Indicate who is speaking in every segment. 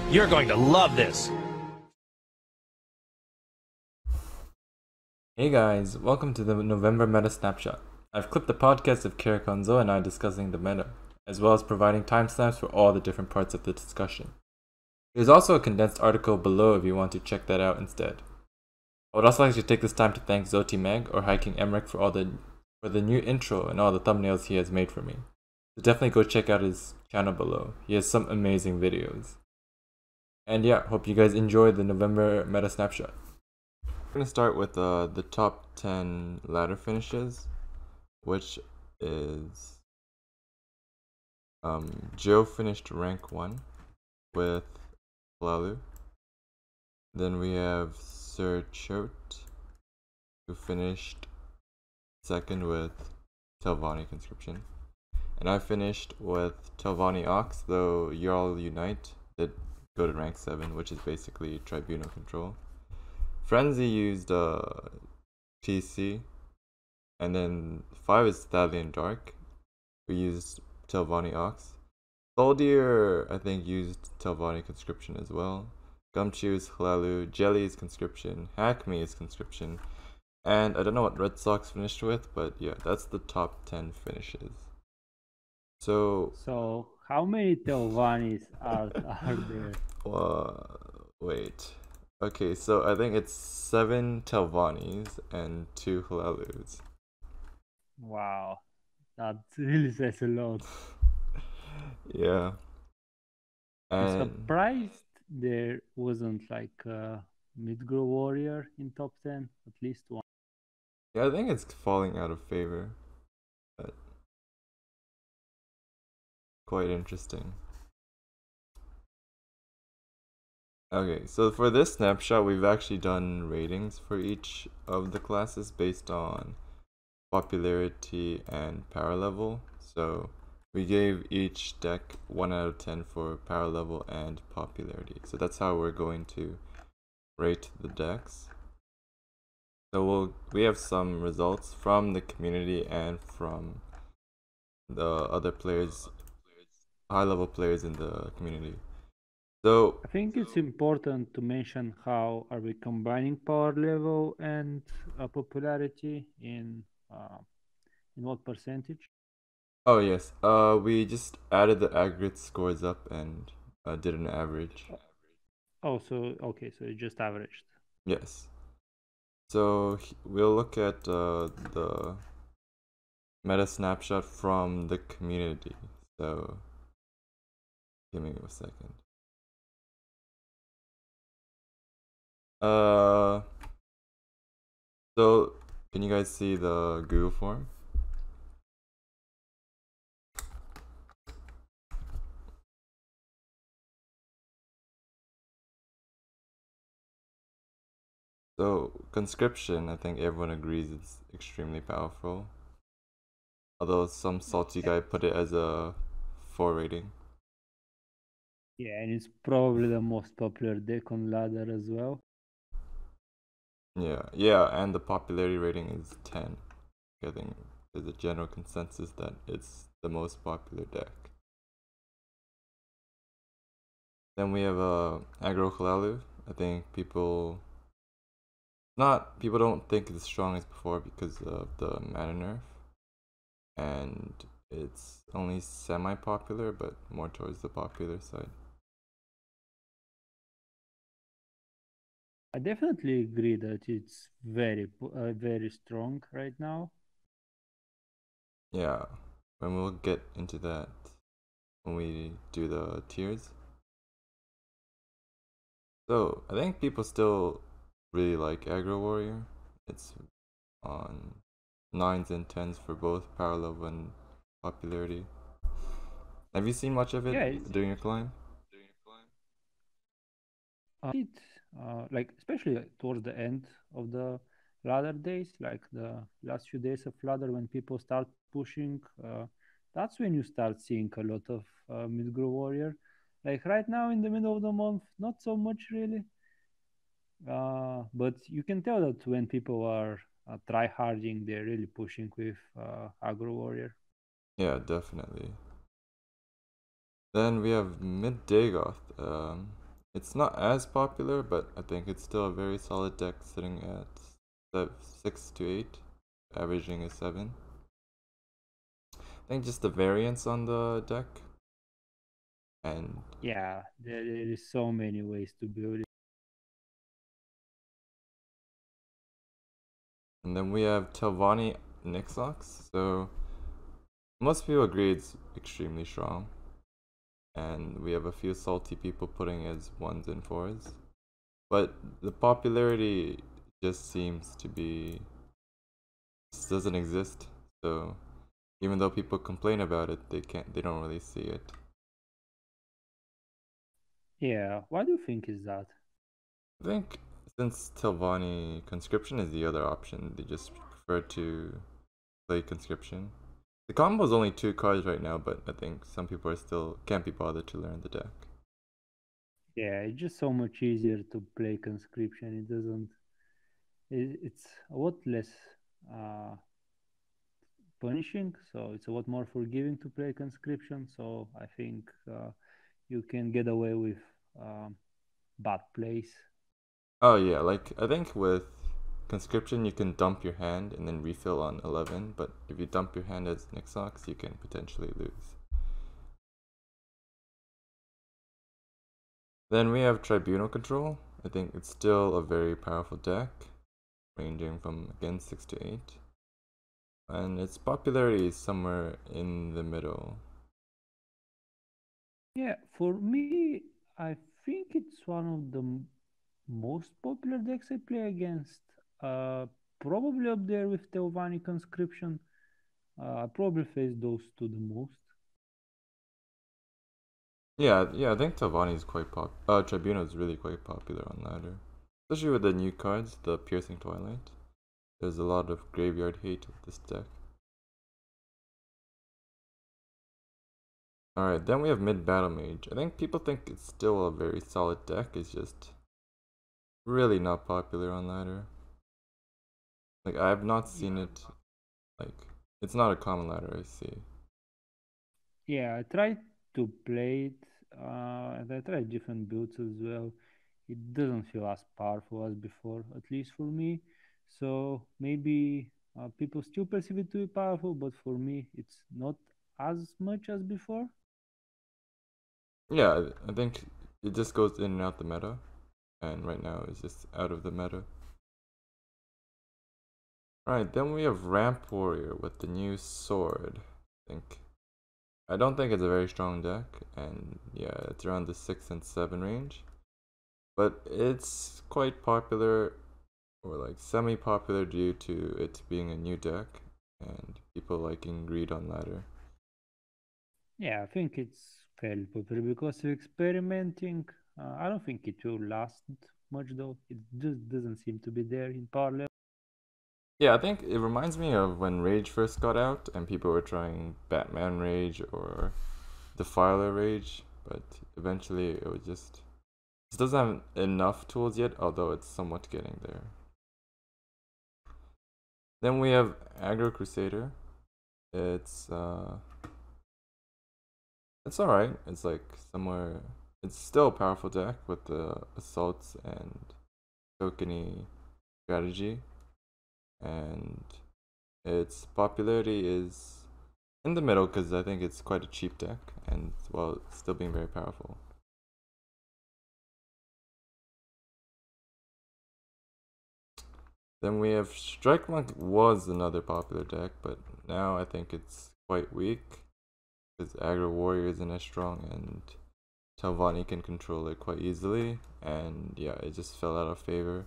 Speaker 1: You're going to love this!
Speaker 2: Hey guys, welcome to the November Meta Snapshot. I've clipped the podcast of Kirakonzo and I discussing the meta, as well as providing timestamps for all the different parts of the discussion. There's also a condensed article below if you want to check that out instead. I would also like to take this time to thank SzotyMAG or Hiking Emeric for the new intro and all the thumbnails he has made for me. So definitely go check out his channel below. He has some amazing videos. And yeah, hope you guys enjoy the November Meta Snapshot. We're gonna start with the top 10 ladder finishes, which is Joe finished rank 1 with Lalu. Then we have Sir Chot, who finished 2nd with Telvanni Conscription. And I finished with Telvanni Ox, though Jarl Unite did go to rank 7, which is basically Tribunal Control. Frenzy used TC, and then 5 is Thalian Dark, who used Telvanni Ox. Soldier, I think, used Telvanni Conscription as well. Gumchew is Hlalu, Jelly is Conscription, Hackme is Conscription, and I don't know what Red Sox finished with, but yeah, that's the top 10 finishes.
Speaker 3: So how many Telvannis are there?
Speaker 2: Wait. Okay, so I think it's 7 Telvannis and 2 Hlalus.
Speaker 3: Wow, that really says a lot.
Speaker 2: Yeah.
Speaker 3: I'm surprised there wasn't like a mid-grow warrior in top 10, at least one.
Speaker 2: Yeah, I think it's falling out of favor, but quite interesting. Okay, so for this snapshot, we've actually done ratings for each of the classes based on popularity and power level. So we gave each deck 1 out of 10 for power level and popularity. So that's how we're going to rate the decks. So we have some results from the community and from the other players, high level players in the community. So
Speaker 3: I think it's important to mention how are we combining power level and popularity in what percentage?
Speaker 2: oh yes, we just added the aggregate scores up and did an average.
Speaker 3: Oh, so okay, so it just averaged.
Speaker 2: Yes. So we'll look at the meta snapshot from the community. So give me a second. So can you guys see the Google form? So conscription, I think everyone agrees it's extremely powerful. Although some salty guy put it as a 4 rating.
Speaker 3: Yeah, and it's probably the most popular deck on ladder as well.
Speaker 2: Yeah, and the popularity rating is 10. I think there's a general consensus that it's the most popular deck. Then we have Aggro Hlalu. I think people don't think it's as strong as before because of the mana nerf. And it's only semi-popular, but more towards the popular side.
Speaker 3: I definitely agree that it's very strong right now.
Speaker 2: Yeah, and we'll get into that when we do the tiers. So I think people still really like Aggro Warrior. It's on 9s and 10s for both power level and popularity. Have you seen much of it during your climb?
Speaker 3: Like especially towards the end of the ladder days, like the last few days of ladder when people start pushing, that's when you start seeing a lot of mid-grow warrior. Like right now in the middle of the month, not so much really. But you can tell that when people are try-harding, they're really pushing with aggro warrior.
Speaker 2: Yeah, definitely. Then we have Mid Dagoth. It's not as popular, but I think it's still a very solid deck, sitting at 6 to 8, averaging a 7. I think just the variance on the deck, and
Speaker 3: Yeah, there is so many ways to build it.
Speaker 2: then we have Telvanni Nixox. So most people agree it's extremely strong, and we have a few salty people putting as 1s and 4s. But the popularity just seems to be just doesn't exist. So even though people complain about it, they don't really see it.
Speaker 3: Yeah, why do you think is that?
Speaker 2: I think since Telvanni conscription is the other option, they just prefer to play conscription. The combo is only 2 cards right now, but I think some people are still can't be bothered to learn the deck.
Speaker 3: Yeah, it's just so much easier to play conscription. It doesn't. It's a lot less uh, punishing, so it's a lot more forgiving to play conscription. So I think you can get away with um, bad plays.
Speaker 2: Oh yeah, like I think with conscription you can dump your hand and then refill on 11, but if you dump your hand as Nixox, you can potentially lose. Then we have Tribunal Control. I think it's still a very powerful deck, ranging from again 6 to 8. And its popularity is somewhere in the middle.
Speaker 3: Yeah, for me, I think it's one of the most popular decks I play against. Uh, Probably up there with Teovani Conscription. I probably face those two the most.
Speaker 2: Yeah, I think Tavani is quite Tribunal is really quite popular on ladder. Especially with the new cards, the Piercing Twilight. There's a lot of graveyard hate with this deck. Alright, then we have Mid Battle Mage. I think people think it's still a very solid deck, it's just really not popular on ladder. Like, I have not seen it, like, it's not a common ladder I see.
Speaker 3: Yeah, I tried to play it, and I tried different builds as well. It doesn't feel as powerful as before, at least for me. So maybe people still perceive it to be powerful, but for me, it's not as much as before.
Speaker 2: Yeah, I think it just goes in and out the meta, and right now it's just out of the meta. Alright, then we have Ramp Warrior with the new sword. I don't think it's a very strong deck, and yeah, it's around the 6 and 7 range. But it's quite popular, or like semi-popular, due to it being a new deck and people liking greed on ladder.
Speaker 3: Yeah, I think it's fairly popular because of experimenting. I don't think it will last much though. It just doesn't seem to be there in power level.
Speaker 2: Yeah, I think it reminds me of when Rage first got out and people were trying Batman Rage or Defiler Rage, but eventually it doesn't have enough tools yet, although it's somewhat getting there. Then we have Aggro Crusader. It's it's alright. It's like somewhere. It's still a powerful deck with the assaults and tokeny strategy, and its popularity is in the middle because I think it's quite a cheap deck, and well, still being very powerful. Then we have Strike Monk was another popular deck, but now I think it's quite weak because Aggro Warrior isn't as strong, and Telvanni can control it quite easily, and yeah, it just fell out of favor.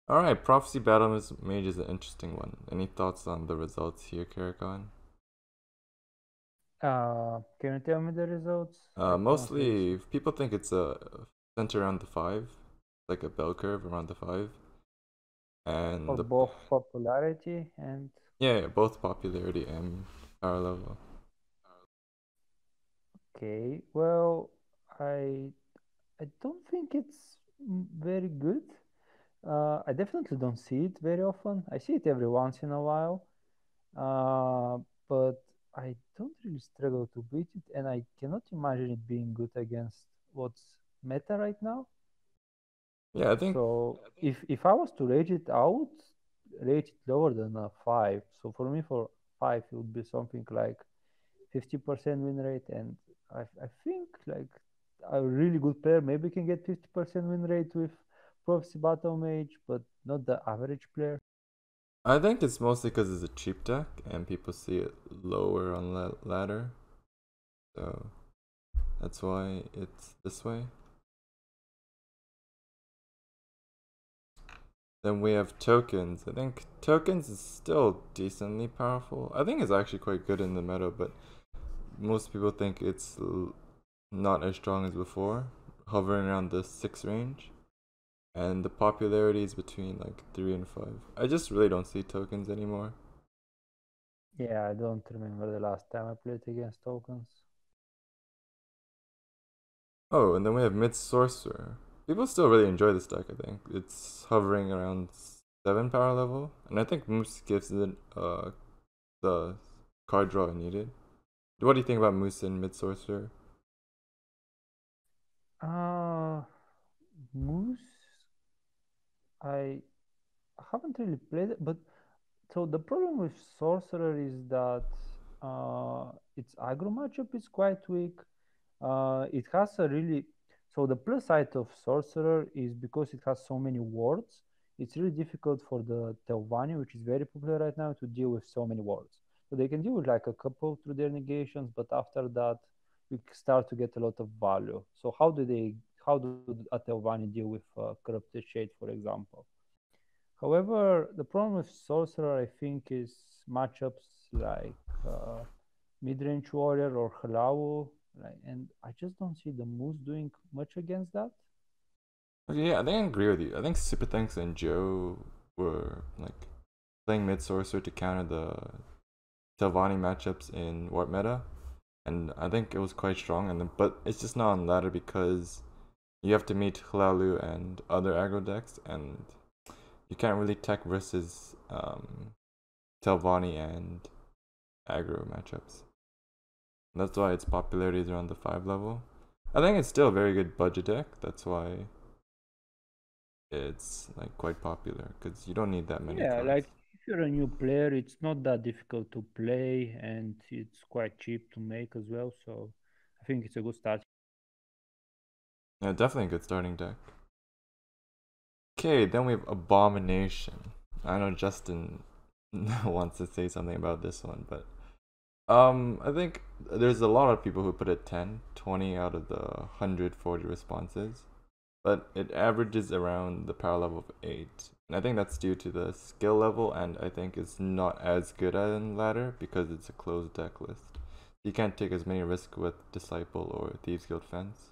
Speaker 2: Alright, Prophecy Battle Mage is an interesting one. Any thoughts on the results here, Karakon?
Speaker 3: Can you tell me the results? I can't really see.
Speaker 2: Mostly, people think it's a center around the 5, like a bell curve around the 5. And the,
Speaker 3: Of both popularity and
Speaker 2: yeah, both popularity and power level.
Speaker 3: okay. Well, I I don't think it's very good. I definitely don't see it very often. I see it every once in a while. Uh, but I don't really struggle to beat it, and I cannot imagine it being good against what's meta right now.
Speaker 2: Yeah, I think
Speaker 3: So if I was to rate it, I would rate it lower than a 5. So for me, for 5, it would be something like 50% win rate, and I think like a really good player maybe can get 50% win rate with Prophecy Battle Mage, but not the average player.
Speaker 2: it's mostly because it's a cheap deck and people see it lower on ladder, so that's why it's this way. Then we have tokens. I think tokens is still decently powerful. I think it's actually quite good in the meta, but most people think it's not as strong as before, hovering around the 6 range. And the popularity is between like 3 and 5. I just really don't see tokens anymore.
Speaker 3: Yeah, I don't remember the last time I played against tokens.
Speaker 2: Oh, and then we have Mid Sorcerer. People still really enjoy this deck, I think. It's hovering around 7 power level, and I think Moose gives it the card draw needed. What do you think about Moose and Mid Sorcerer?
Speaker 3: Uh, Moose, I haven't really played it, but so the problem with Sorcerer is that its aggro matchup is quite weak. It has a really so the plus side of Sorcerer is because it has so many wards. It's really difficult for the Telvanni, which is very popular right now, to deal with so many wards. So they can deal with like a couple through their negations, but after that, you start to get a lot of value. So how do a Telvanni deal with Corrupted Shade, for example? However, the problem with Sorcerer, I think, is matchups like Midrange Warrior or Hlavu, like, and I just don't see the Moose doing much against that.
Speaker 2: Okay, yeah, I think I agree with you. I think Super Thanks and Joe were like playing Mid Sorcerer to counter the Telvanni matchups in Warp Meta, and I think it was quite strong. And then, but it's just not on ladder because you have to meet Hlalu and other aggro decks, and you can't really tech versus Telvanni and aggro matchups. That's why its popularity is around the 5 level. I think it's still a very good budget deck. That's why it's like quite popular because you don't need that many
Speaker 3: Yeah,
Speaker 2: cards.
Speaker 3: like if you're a new player, it's not that difficult to play and it's quite cheap to make as well. So I think it's a good start.
Speaker 2: Yeah, definitely a good starting deck. Okay, then we have Abomination. I know Justin wants to say something about this one, but I think there's a lot of people who put it 10, 20 out of the 140 responses, but it averages around the power level of 8. And I think that's due to the skill level, and I think it's not as good in ladder because it's a closed deck list. You can't take as many risks with Disciple or Thieves Guild Fence.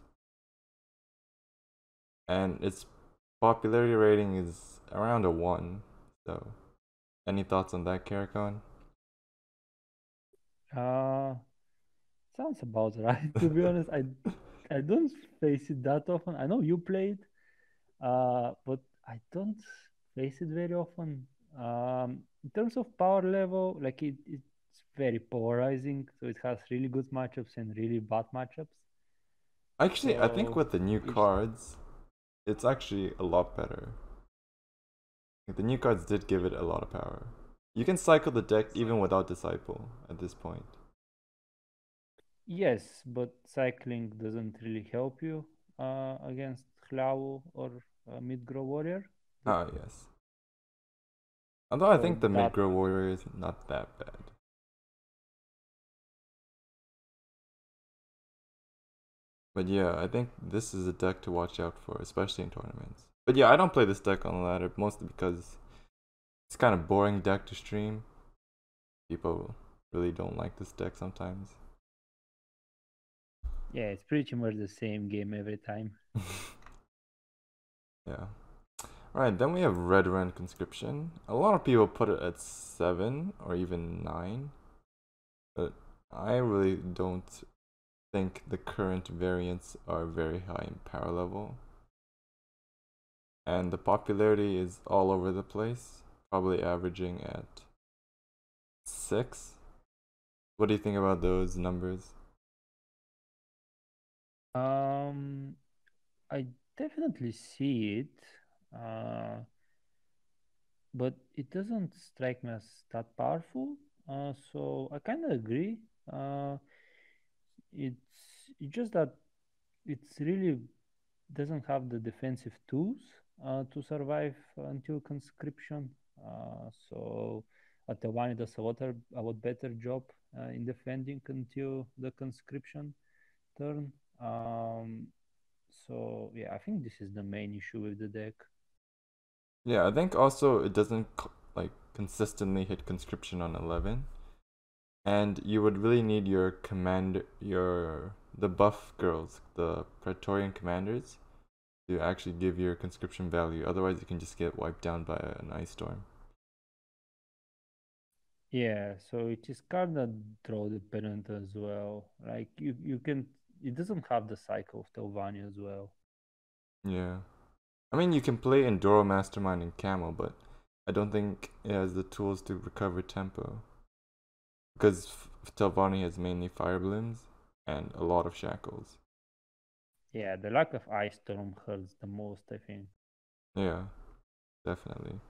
Speaker 2: And its popularity rating is around a 1. So, any thoughts on that, Karakon?
Speaker 3: Uh, Sounds about right. To be honest, I don't face it that often. I know you played, but I don't face it very often. In terms of power level, like it's very polarizing. So it has really good matchups and really bad matchups.
Speaker 2: Actually, I think
Speaker 3: So
Speaker 2: with the new
Speaker 3: it's
Speaker 2: cards, it's actually a lot better. Like, the new cards did give it a lot of power. You can cycle the deck even without Disciple at this point.
Speaker 3: yes, but cycling doesn't really help you against Hlavu or Midgro Warrior.
Speaker 2: Ah, yes. Although I
Speaker 3: So
Speaker 2: think the
Speaker 3: that
Speaker 2: Midgro Warrior is not that bad. But yeah, I think this is a deck to watch out for, especially in tournaments. But yeah, I don't play this deck on the ladder, mostly because it's kind of boring deck to stream. People really don't like this deck sometimes.
Speaker 3: yeah, it's pretty much the same game every time.
Speaker 2: Yeah. Alright, then we have Red Run Conscription. A lot of people put it at 7 or even 9. But I really don't think the current variants are very high in power level. And the popularity is all over the place, probably averaging at 6. What do you think about those numbers?
Speaker 3: I definitely see it, uh, but it doesn't strike me as that powerful. So I kind of agree. Uh, it's just that it's really doesn't have the defensive tools to survive until conscription. So Atewani does a lot better job in defending until the conscription turn. So yeah, I think this is the main issue with the deck.
Speaker 2: Yeah, I think also it doesn't like consistently hit conscription on 11, and you would really need your the buff girls, the Praetorian commanders, to actually give your conscription value. Otherwise, you can just get wiped down by an ice storm.
Speaker 3: Yeah, so it is kind of draw dependent as well. Like you can, it doesn't have the cycle of Telvanni as well.
Speaker 2: Yeah, I mean you can play Enduro Mastermind and Camel, but I don't think it has the tools to recover tempo because Telvanni has mainly fire blooms and a lot of shackles.
Speaker 3: Yeah, the lack of Ice Storm hurts the most, I think.
Speaker 2: Yeah, definitely.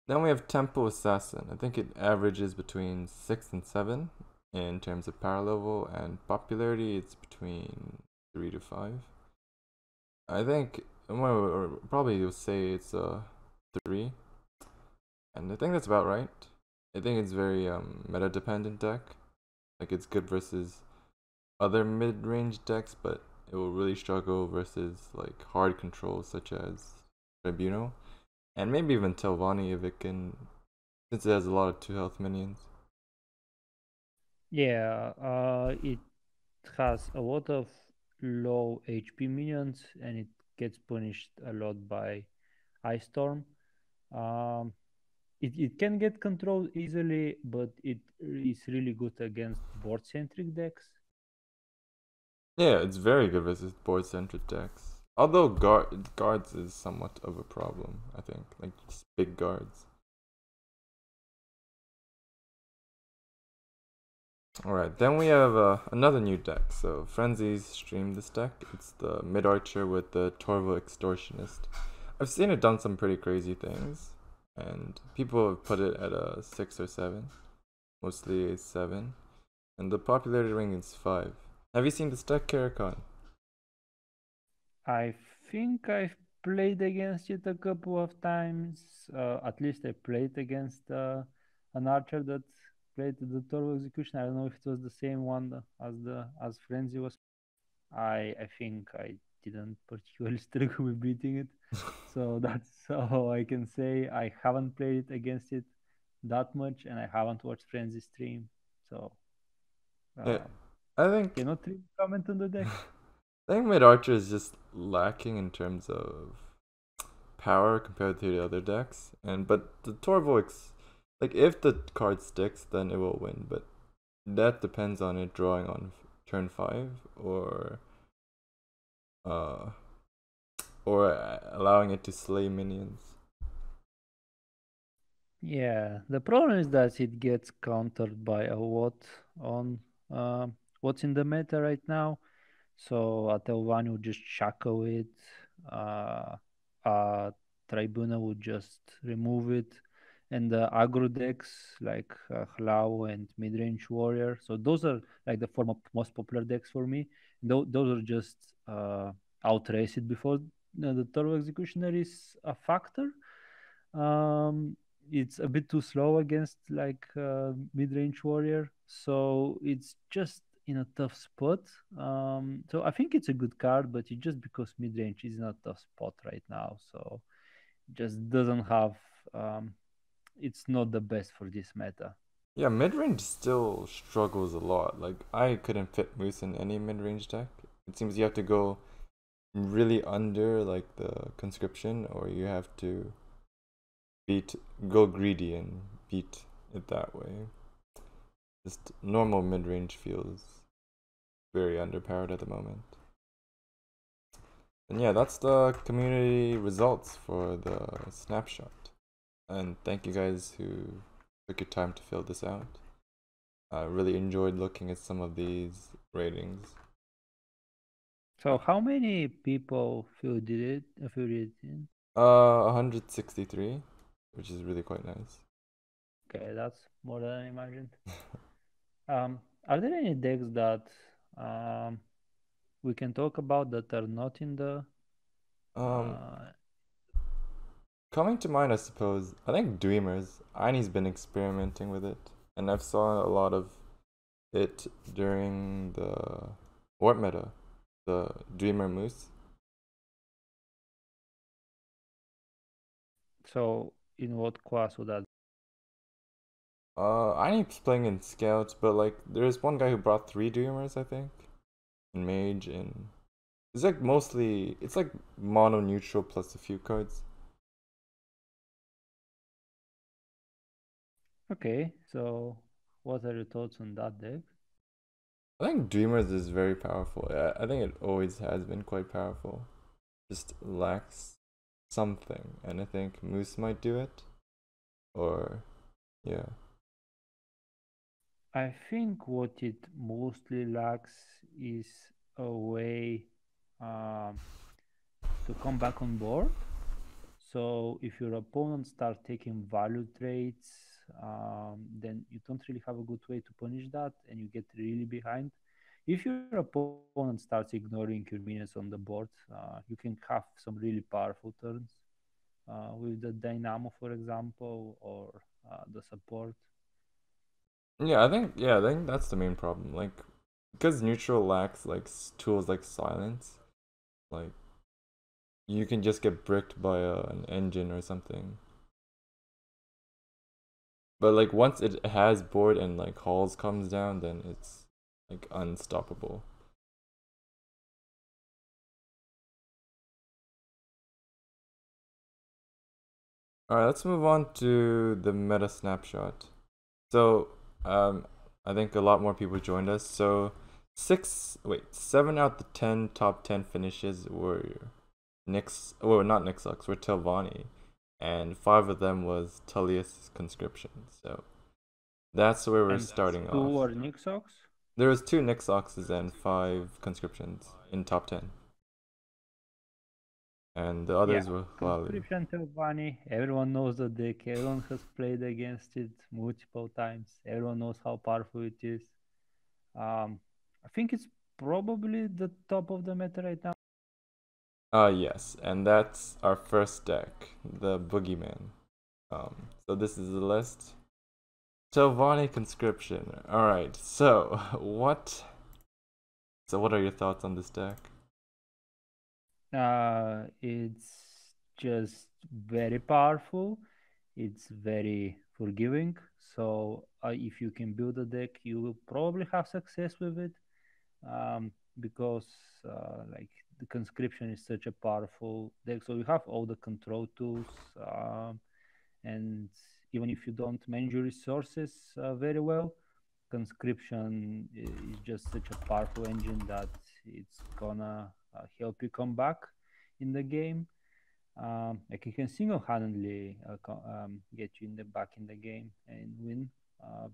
Speaker 2: Then we have Tempo Assassin. I think it averages between 6 and 7 in terms of power level, and popularity it's between 3 to 5. I think, well, probably you'll say it's a 3, and I think that's about right. I think it's very meta dependent deck. Like it's good versus other mid range decks, but it will really struggle versus like hard controls such as Tribunal, and maybe even Telvanni if it can, since it has a lot of 2 health minions.
Speaker 3: Yeah, it has a lot of low HP minions and it gets punished a lot by Ice Storm. Um, it can get controlled easily, but it is really good against board centric decks.
Speaker 2: Yeah, it's very good versus board centric decks. Although guards is somewhat of a problem, I think. Like just big guards. Alright, then we have another new deck. So Frenzy's streamed this deck. It's the mid archer with the Torvo Extortionist. I've seen it done some pretty crazy things, and people have put it at a 6 or 7, mostly a 7, and the popularity ranking is 5. Have you seen this deck, Karakon?
Speaker 3: I think I've played against it a couple of times. At least I played against an archer that played the Toro execution. I don't know if it was the same one as Frenzy was. I think I didn't particularly struggle with beating it. So that's all I can say. I haven't played against it that much, and I haven't watched Frenzy stream. So
Speaker 2: Yeah,
Speaker 3: uh,
Speaker 2: I think
Speaker 3: cannot really comment on the deck.
Speaker 2: I think mid archer is just lacking in terms of power compared to the other decks, and but the Torvoix, like if the card sticks, then it will win. But that depends on it drawing on turn 5 uh or allowing it to slay minions.
Speaker 3: Yeah, the problem is that it gets countered by a lot on uh, what's in the meta right now. So Atelvani would just shackle it. Uh, Tribuna would just remove it. And the aggro decks like Hlau and Midrange Warrior. So those are like the most popular decks for me. Those are just outraced before the Turbo Executioner is a factor. Um, it's a bit too slow against like mid-range warrior, so it's just in a tough spot. So I think it's a good card, but it's just because mid-range is in a tough spot right now, so it just doesn't have. It's not the best for this meta.
Speaker 2: Yeah, mid range still struggles a lot. Like I couldn't fit Moose in any mid range deck. It seems you have to go really under like the conscription, or you have to beat go greedy and beat it that way. Just normal mid range feels very underpowered at the moment. And yeah, that's the community results for the snapshot. And thank you guys who took your time to fill this out. I really enjoyed looking at some of these ratings.
Speaker 3: So how many people filled it in?
Speaker 2: 163, which is really quite nice.
Speaker 3: Okay, that's more than I imagined. Are there any decks that um, we can talk about that are not in the
Speaker 2: Um,
Speaker 3: uh,
Speaker 2: Coming to mind, I suppose, I think Dreamers. Aine's been experimenting with it, and I've saw a lot of it during the Warp Meta, the Dreamer Moose.
Speaker 3: so in what class would that?
Speaker 2: Aine's playing in Scouts, but like, there's one guy who brought three Dreamers, I think, in Mage, and it's like mostly, it's like mono neutral plus a few cards.
Speaker 3: Okay, so what are your thoughts on that deck?
Speaker 2: I think Dreamers is very powerful. I think it always has been quite powerful. Just lacks something, and I think Moose might do it. Or, yeah.
Speaker 3: I think what it mostly lacks is a way um, to come back on board. So if your opponent starts taking value trades, then you don't really have a good way to punish that, and you get really behind. If your opponent starts ignoring your minions on the board, you can have some really powerful turns with the Dynamo, for example, or the support.
Speaker 2: I think that's the main problem. Like, because neutral lacks like tools like silence, like you can just get bricked by an engine or something. But like once it has board and like halls comes down, then it's like unstoppable. All right, let's move on to the meta snapshot. So, I think a lot more people joined us. So, 7 out of the 10 top 10 finishes were Nyx, well, not Nyxlux, were Telvanni, and 5 of them was Tullius conscription. So that's where we're
Speaker 3: And
Speaker 2: starting
Speaker 3: two
Speaker 2: off.
Speaker 3: are Nixox.
Speaker 2: There was 2 Nyxluxes and 5 conscriptions in top 10, and the
Speaker 3: Yeah,
Speaker 2: others were Hlalu.
Speaker 3: Conscription Telvanni. Everyone knows the deck. Everyone has played against it multiple times. Everyone knows how powerful it is. I think it's probably the top of the meta right now.
Speaker 2: Yes, and that's our first deck, the Boogeyman. So this is the list. Telvanni conscription. All right. So what? So what are your thoughts on this deck?
Speaker 3: It's just very powerful. It's very forgiving. So if you can build a deck, you will probably have success with it. Because like the conscription is such a powerful deck. So you have all the control tools, and even if you don't manage your resources very well, conscription is just such a powerful engine that it's gonna help you come back in the game. Like you can single-handedly get you in the back in the game and win.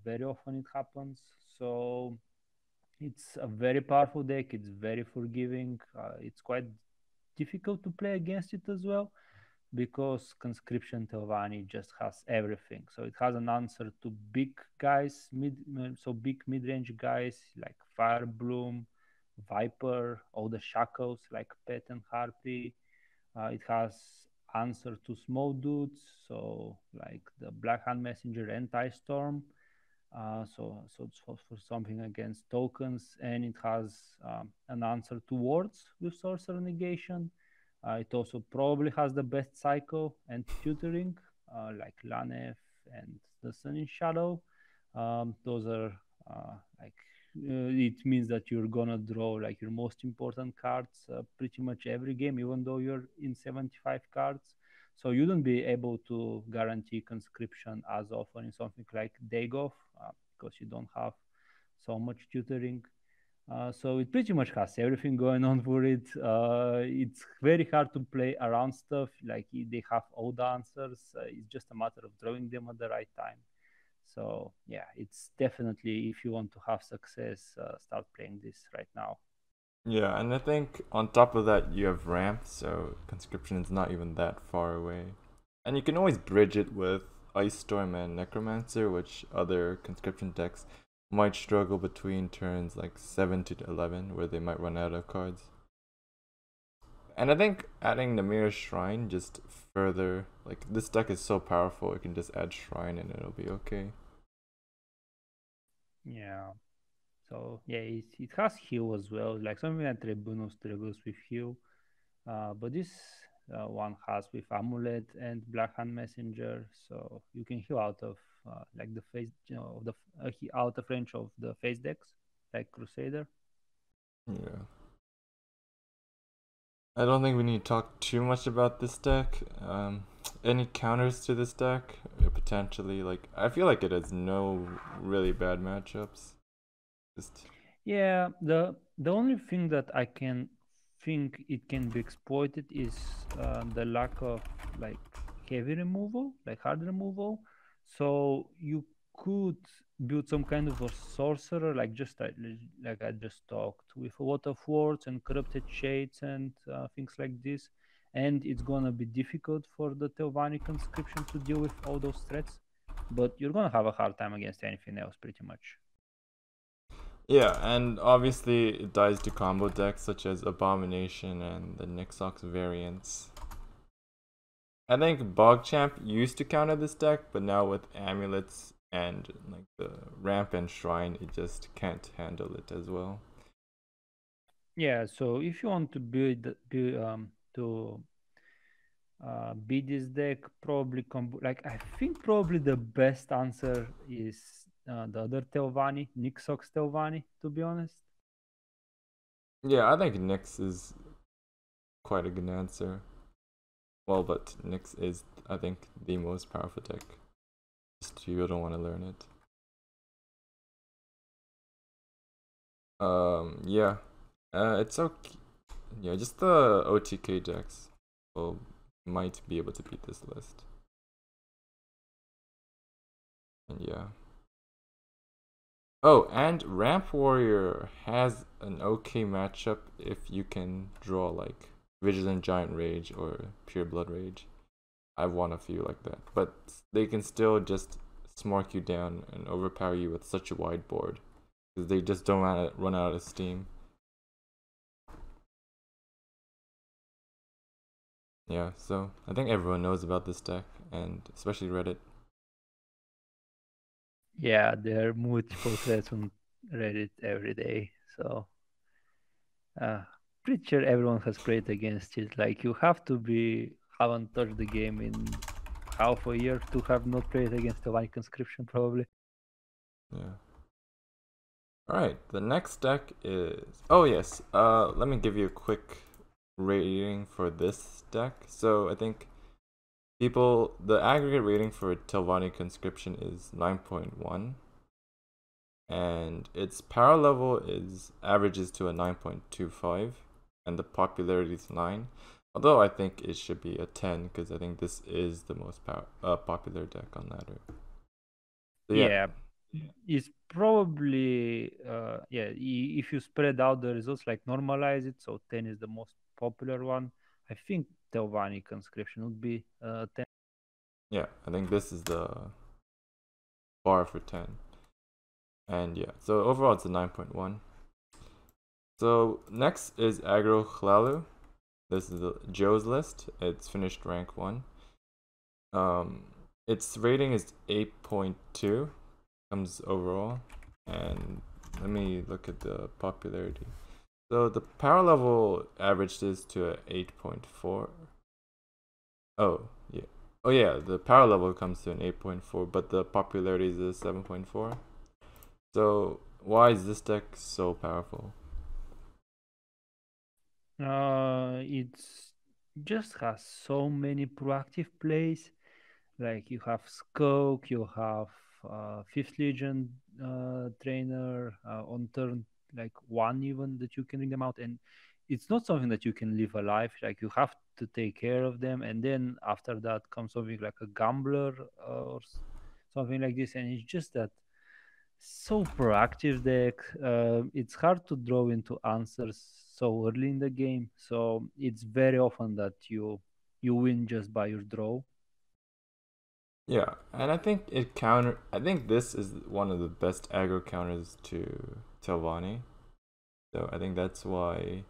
Speaker 3: Very often it happens. So it's a very powerful deck. It's very forgiving. It's quite difficult to play against it as well because Conscription Telvanni just has everything. So it has an answer to big guys, big mid-range guys like Fire Bloom, Viper, all the shackles like Pet and Harpy. It has answer to small dudes, so like the Black Hand Messenger, Anti-Storm. So it's for something against tokens, and it has an answer to wards with sorcerer negation. It also probably has the best cycle and tutoring, like Lanef and the Sun in Shadow. Those are like it means that you're gonna draw like your most important cards pretty much every game, even though you're in 75 cards. So you don't be able to guarantee conscription as often in something like Dagoff because you don't have so much tutoring. So it pretty much has everything going on for it. It's very hard to play around stuff. Like they have all the answers. It's just a matter of drawing them at the right time. So yeah, it's definitely, if you want to have success, start playing this right now.
Speaker 2: Yeah, and I think on top of that you have ramp, so conscription is not even that far away. And you can always bridge it with Ice Storm and Necromancer, which other conscription decks might struggle between turns like 7 to 11, where they might run out of cards. And I think adding the Mirror Shrine just further, like, this deck is so powerful, it can just add Shrine and it'll be okay.
Speaker 3: Yeah. So yeah, it has heal as well, like something like Tribunus struggles with heal. But this one has with Amulet and Blackhand Messenger, so you can heal out of like the face, the out of range of the face decks, like Crusader.
Speaker 2: Yeah. I don't think we need to talk too much about this deck. Any counters to this deck? Potentially, like, I feel like it has no really bad matchups. Just
Speaker 3: Yeah, the only thing that I can think it can be exploited is the lack of like heavy removal, like hard removal. So you could build some kind of a sorcerer, like like I just talked, with a lot of words and corrupted shades and things like this. And it's gonna be difficult for the Telvanni conscription to deal with all those threats, but you're gonna have a hard time against anything else, pretty much.
Speaker 2: yeah, and obviously it dies to combo decks such as Abomination and the Nixox variants. I think Bogchamp used to counter this deck, but now with amulets and like the ramp and shrine, it just can't handle it as well.
Speaker 3: Yeah, so if you want to beat this deck, probably like I think probably the best answer is the other Telvanni, Nixox Telvanni, to be honest.
Speaker 2: Yeah, I think Nyx is quite a good answer. Well, but Nyx is, I think, the most powerful deck. Just you don't want to learn it. Yeah. It's okay. Yeah, just the OTK decks will might be able to beat this list. And yeah. Oh, and Ramp Warrior has an okay matchup if you can draw like Vigilant Giant Rage or Pure Blood Rage. I've won a few like that, but they can still just smork you down and overpower you with such a wide board because they just don't run out of steam. Yeah, so I think everyone knows about this deck, and especially Reddit.
Speaker 3: Yeah, there are multiple threads on Reddit every day, so uh, pretty sure everyone has played against it. Like you have to be haven't touched the game in half a year to have not played against Telvanni conscription, probably.
Speaker 2: Yeah. Alright, the next deck is... Oh yes, let me give you a quick rating for this deck. So I think the aggregate rating for Telvanni Conscription is 9.1. And its power level averages to a 9.25. And the popularity is 9. Although I think it should be a 10 because I think this is the most popular deck on ladder. So yeah.
Speaker 3: Yeah, it's probably yeah. If you spread out the results, like normalize it, so 10 is the most popular one. I think Telvanni conscription would be 10.
Speaker 2: Yeah, I think this is the bar for 10. And yeah, so overall it's a 9.1. So next is Agro Hlalu. This is Joe's list. It's finished rank 1. Its rating is 8.2. Comes overall. And let me look at the popularity. So the power level averaged is to a 8.4. Oh, yeah. Oh yeah, the power level comes to an 8.4, but the popularity is a 7.4. So why is this deck so powerful?
Speaker 3: It's just has so many proactive plays. Like you have Skoke, you have Fifth Legion trainer on turn like one even that you can bring them out, and it's not something that you can live alive. Like you have to take care of them, and then after that comes something like a Gambler or something like this, and it's just that so proactive deck. It's hard to draw into answers so early in the game, so it's very often that you win just by your draw.
Speaker 2: Yeah, and I think this is one of the best aggro counters to Telvanni. So I think that's why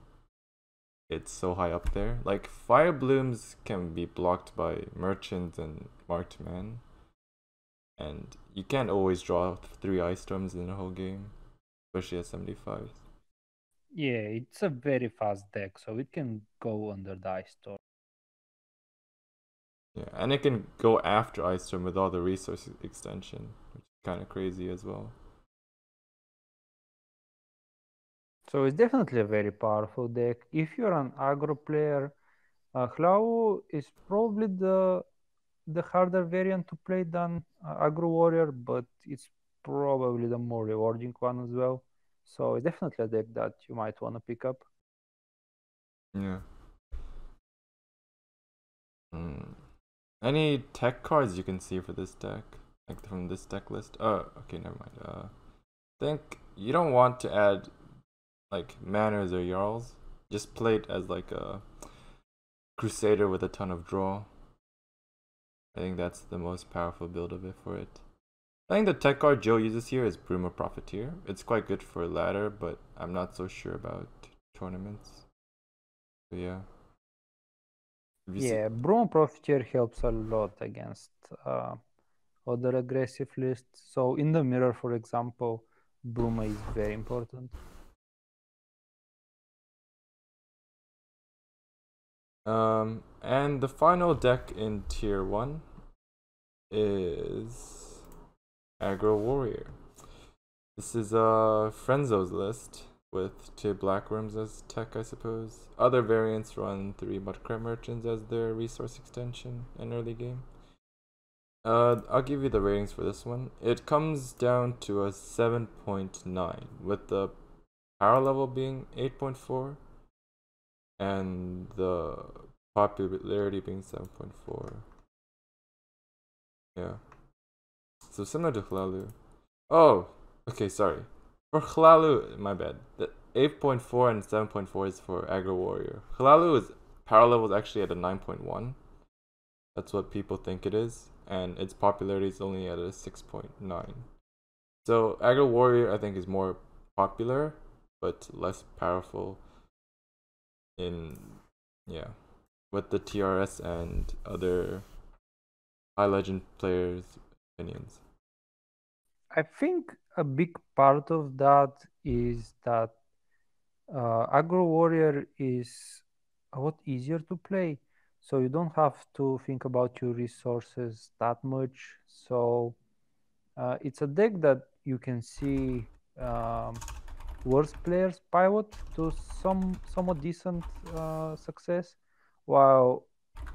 Speaker 2: it's so high up there. Like Fire Blooms can be blocked by Merchant and Marked Man, and you can't always draw 3 Ice Storms in a whole game, especially at 75.
Speaker 3: Yeah, it's a very fast deck, so it can go under the ice storm.
Speaker 2: Yeah, and it can go after Ice Storm with all the resource extension, which is kind of crazy as well.
Speaker 3: So it's definitely a very powerful deck. If you're an aggro player, Hlao is probably the harder variant to play than aggro warrior, but it's probably the more rewarding one as well. So it's definitely a deck that you might want to pick up.
Speaker 2: Yeah. Any tech cards you can see for this deck? Like from this deck list? Oh, okay, never mind. I think you don't want to add like manners or jarls. Just play it as like a crusader with a ton of draw. I think that's the most powerful build of it for it. I think the tech card Joe uses here is Bruma Profiteer. It's quite good for ladder, but I'm not so sure about tournaments. But yeah.
Speaker 3: Yeah, Bruma Profiteer helps a lot against other aggressive lists. So in the mirror, for example, Bruma is very important.
Speaker 2: And the final deck in tier 1 is Aggro Warrior. This is Frenzo's list with 2 Black Worms as tech, I suppose. Other variants run 3 Mudcrab Merchants as their resource extension in early game. I'll give you the ratings for this one. It comes down to a 7.9, with the power level being 8.4 and the popularity being 7.4. Yeah. So similar to Hlalu. Oh, okay, sorry. For Hlalu, my bad. The 8.4 and 7.4 is for Aggro Warrior. Hlalu's power level is actually at a 9.1. That's what people think it is. And its popularity is only at a 6.9. So Aggro Warrior, I think, is more popular, but less powerful in, yeah, with the TRS and other high legend players' opinions.
Speaker 3: I think a big part of that is that Aggro Warrior is a lot easier to play, so you don't have to think about your resources that much. So it's a deck that you can see worse players pivot to somewhat decent success, while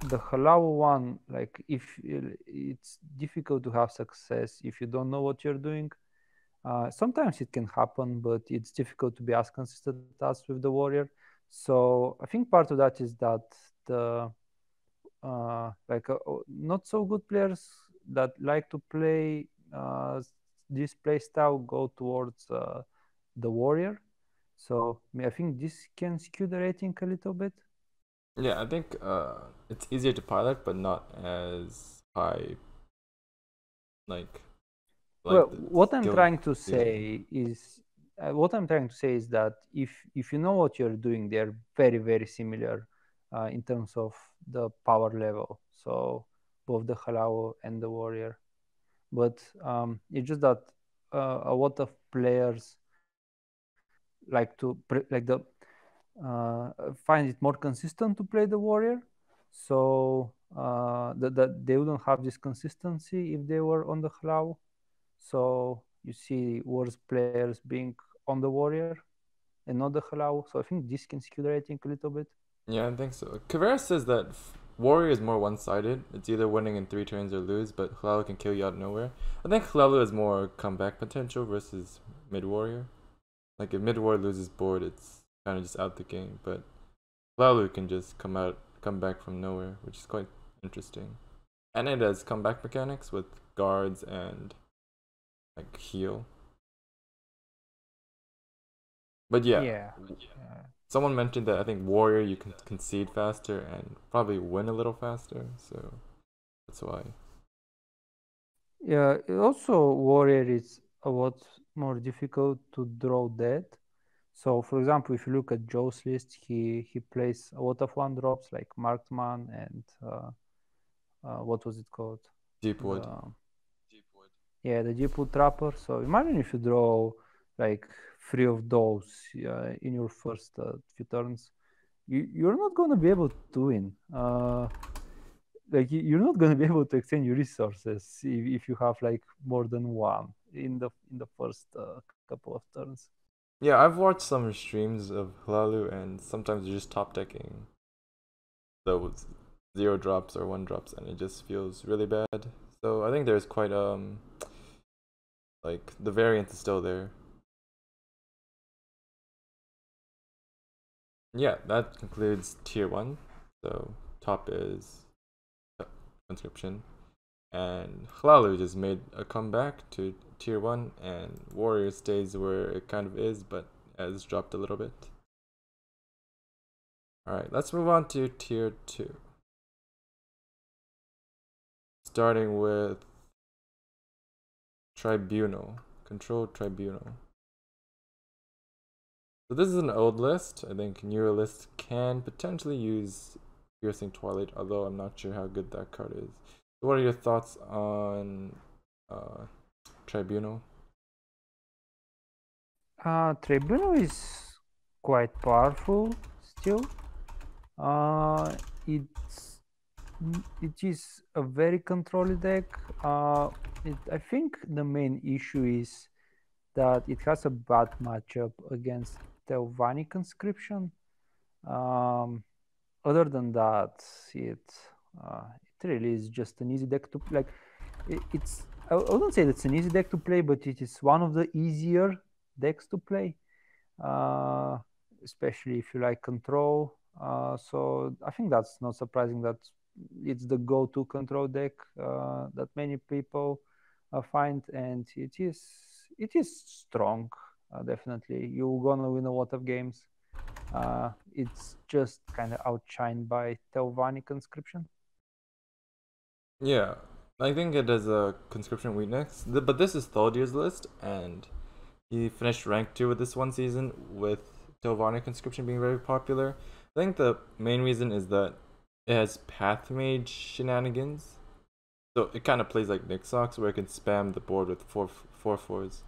Speaker 3: the Halal one, like if it's difficult to have success if you don't know what you're doing. Sometimes it can happen, but it's difficult to be as consistent as with the warrior. So I think part of that is that the not so good players that like to play this play style go towards the warrior. So I think this can skew the rating a little bit.
Speaker 2: Yeah, I think it's easier to pilot, but not as high. Like,
Speaker 3: Well,
Speaker 2: the
Speaker 3: what I'm
Speaker 2: skill
Speaker 3: trying to
Speaker 2: ceiling.
Speaker 3: say is that if you know what you're doing, they're very very similar in terms of the power level. So both the Halao and the warrior, but it's just that a lot of players find it more consistent to play the warrior. So that they wouldn't have this consistency if they were on the Halao. So you see worse players being on the warrior and not the Halao. So I think this can skew the rating a little bit.
Speaker 2: Yeah, I think so. Kavera says that Warrior is more one-sided. It's either winning in 3 turns or lose, but Hlalo can kill you out of nowhere. I think Hlalo has more comeback potential versus Mid Warrior. Like if Mid Warrior loses board, it's kind of just out the game, but Hlalo can just come back from nowhere, which is quite interesting. And it has comeback mechanics with guards and like heal. But yeah,
Speaker 3: Yeah.
Speaker 2: someone mentioned that I think warrior you can concede faster and probably win a little faster, so that's why.
Speaker 3: Yeah, also warrior is a lot more difficult to draw dead. So, for example, if you look at Joe's list, he plays a lot of one drops like Marksman and what was it called?
Speaker 2: Deepwood.
Speaker 3: Yeah, the Deepwood Trapper. So imagine if you draw like three of those in your first few turns, you're not gonna be able to win. Like you're not gonna be able to extend your resources if you have like more than one in the first couple of turns.
Speaker 2: Yeah, I've watched some streams of Hlalu and sometimes you're just top decking those zero drops or one drops and it just feels really bad. So I think there's quite like the variance is still there. Yeah, that concludes tier 1. So top is conscription. And Hlalu just made a comeback to tier 1 and warrior stays where it kind of is but has dropped a little bit. Alright, let's move on to tier 2. Starting with Tribunal. Control Tribunal. So this is an old list. I think newer lists can potentially use Piercing Twilight, although I'm not sure how good that card is. So what are your thoughts on Tribunal?
Speaker 3: Tribunal is quite powerful still. It's it is a very controlled deck. I think the main issue is that it has a bad matchup against Telvanni Conscription. Um, Other than that, it really is just an easy deck to like. It's I wouldn't say it's an easy deck to play, but it is one of the easier decks to play, uh, especially if you like control. So I think that's not surprising that it's the go-to control deck that many people find, and it is strong. Definitely, you're gonna win a lot of games. It's just kind of outshined by Telvanni Conscription.
Speaker 2: Yeah, I think it has a conscription weakness, but this is Thaldir's list, and he finished rank 2 with this one season with Telvanni conscription being very popular. I think the main reason is that it has Pathmage shenanigans. So it kind of plays like Nixox, where it can spam the board with four fours.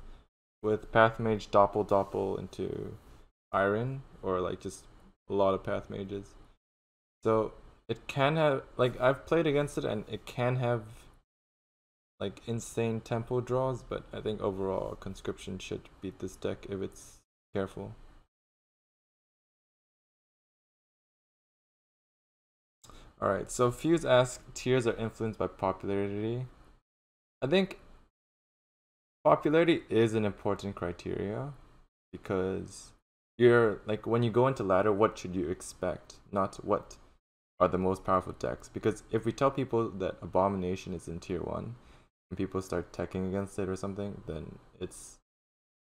Speaker 2: With Pathmage doppel into Iron, or like just a lot of Pathmages. So it can have, like, I've played against it and it can have like insane tempo draws, but I think overall Conscription should beat this deck if it's careful. Alright, so Fuse asks, tiers are influenced by popularity. I think popularity is an important criteria because you're like, when you go into ladder, what should you expect, not what are the most powerful decks. Because if we tell people that Abomination is in tier 1 and people start teching against it or something, then it's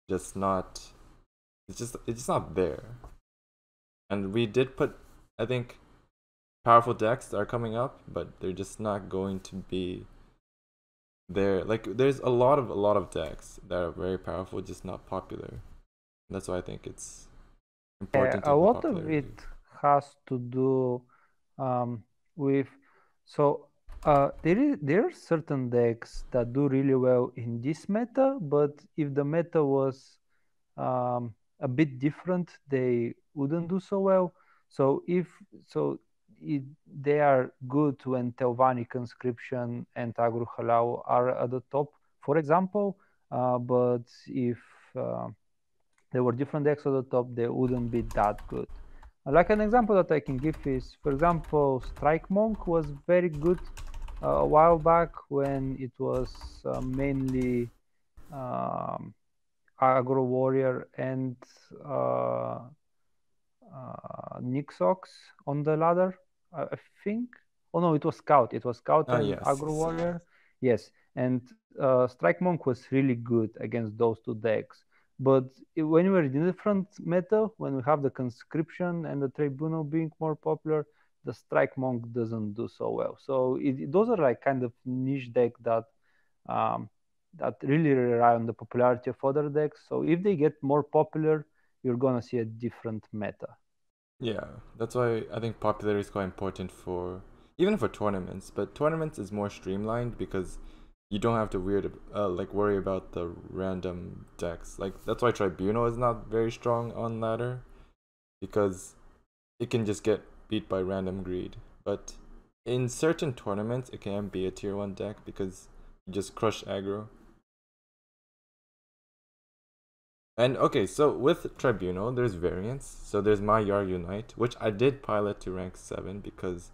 Speaker 2: just not, it's just not there. And we did put, I think, powerful decks that are coming up, but they're just not going to be there. Like, there's a lot of decks that are very powerful, just not popular. That's why I think it's
Speaker 3: Yeah,
Speaker 2: important to
Speaker 3: a
Speaker 2: put
Speaker 3: lot of
Speaker 2: popularity.
Speaker 3: it has to do with so there are certain decks that do really well in this meta, but if the meta was a bit different, they wouldn't do so well. So if so, they are good when Telvanni Conscription and Agro Halal are at the top, for example. But if there were different decks at the top, they wouldn't be that good. Like an example that I can give is, for example, Strike Monk was very good a while back when it was mainly um, Agro Warrior and Nixox on the ladder, I think. Oh no, it was Scout. It was Scout
Speaker 2: Oh
Speaker 3: and
Speaker 2: yes.
Speaker 3: Agro Warrior. Yes, and Strike Monk was really good against those two decks. But when we're in different meta, when we have the Conscription and the Tribunal being more popular, the Strike Monk doesn't do so well. So those are like kind of niche deck um, that really rely on the popularity of other decks. So if they get more popular, you're gonna see a different meta.
Speaker 2: Yeah, that's why I think popularity is quite important for even for tournaments. But tournaments is more streamlined because you don't have to worry about the random decks. Like that's why Tribunal is not very strong on ladder because it can just get beat by random greed. But in certain tournaments, it can be a tier 1 deck because you just crush aggro. And okay, so with Tribunal, there's variants. So there's my Yar Unite, which I did pilot to rank 7 because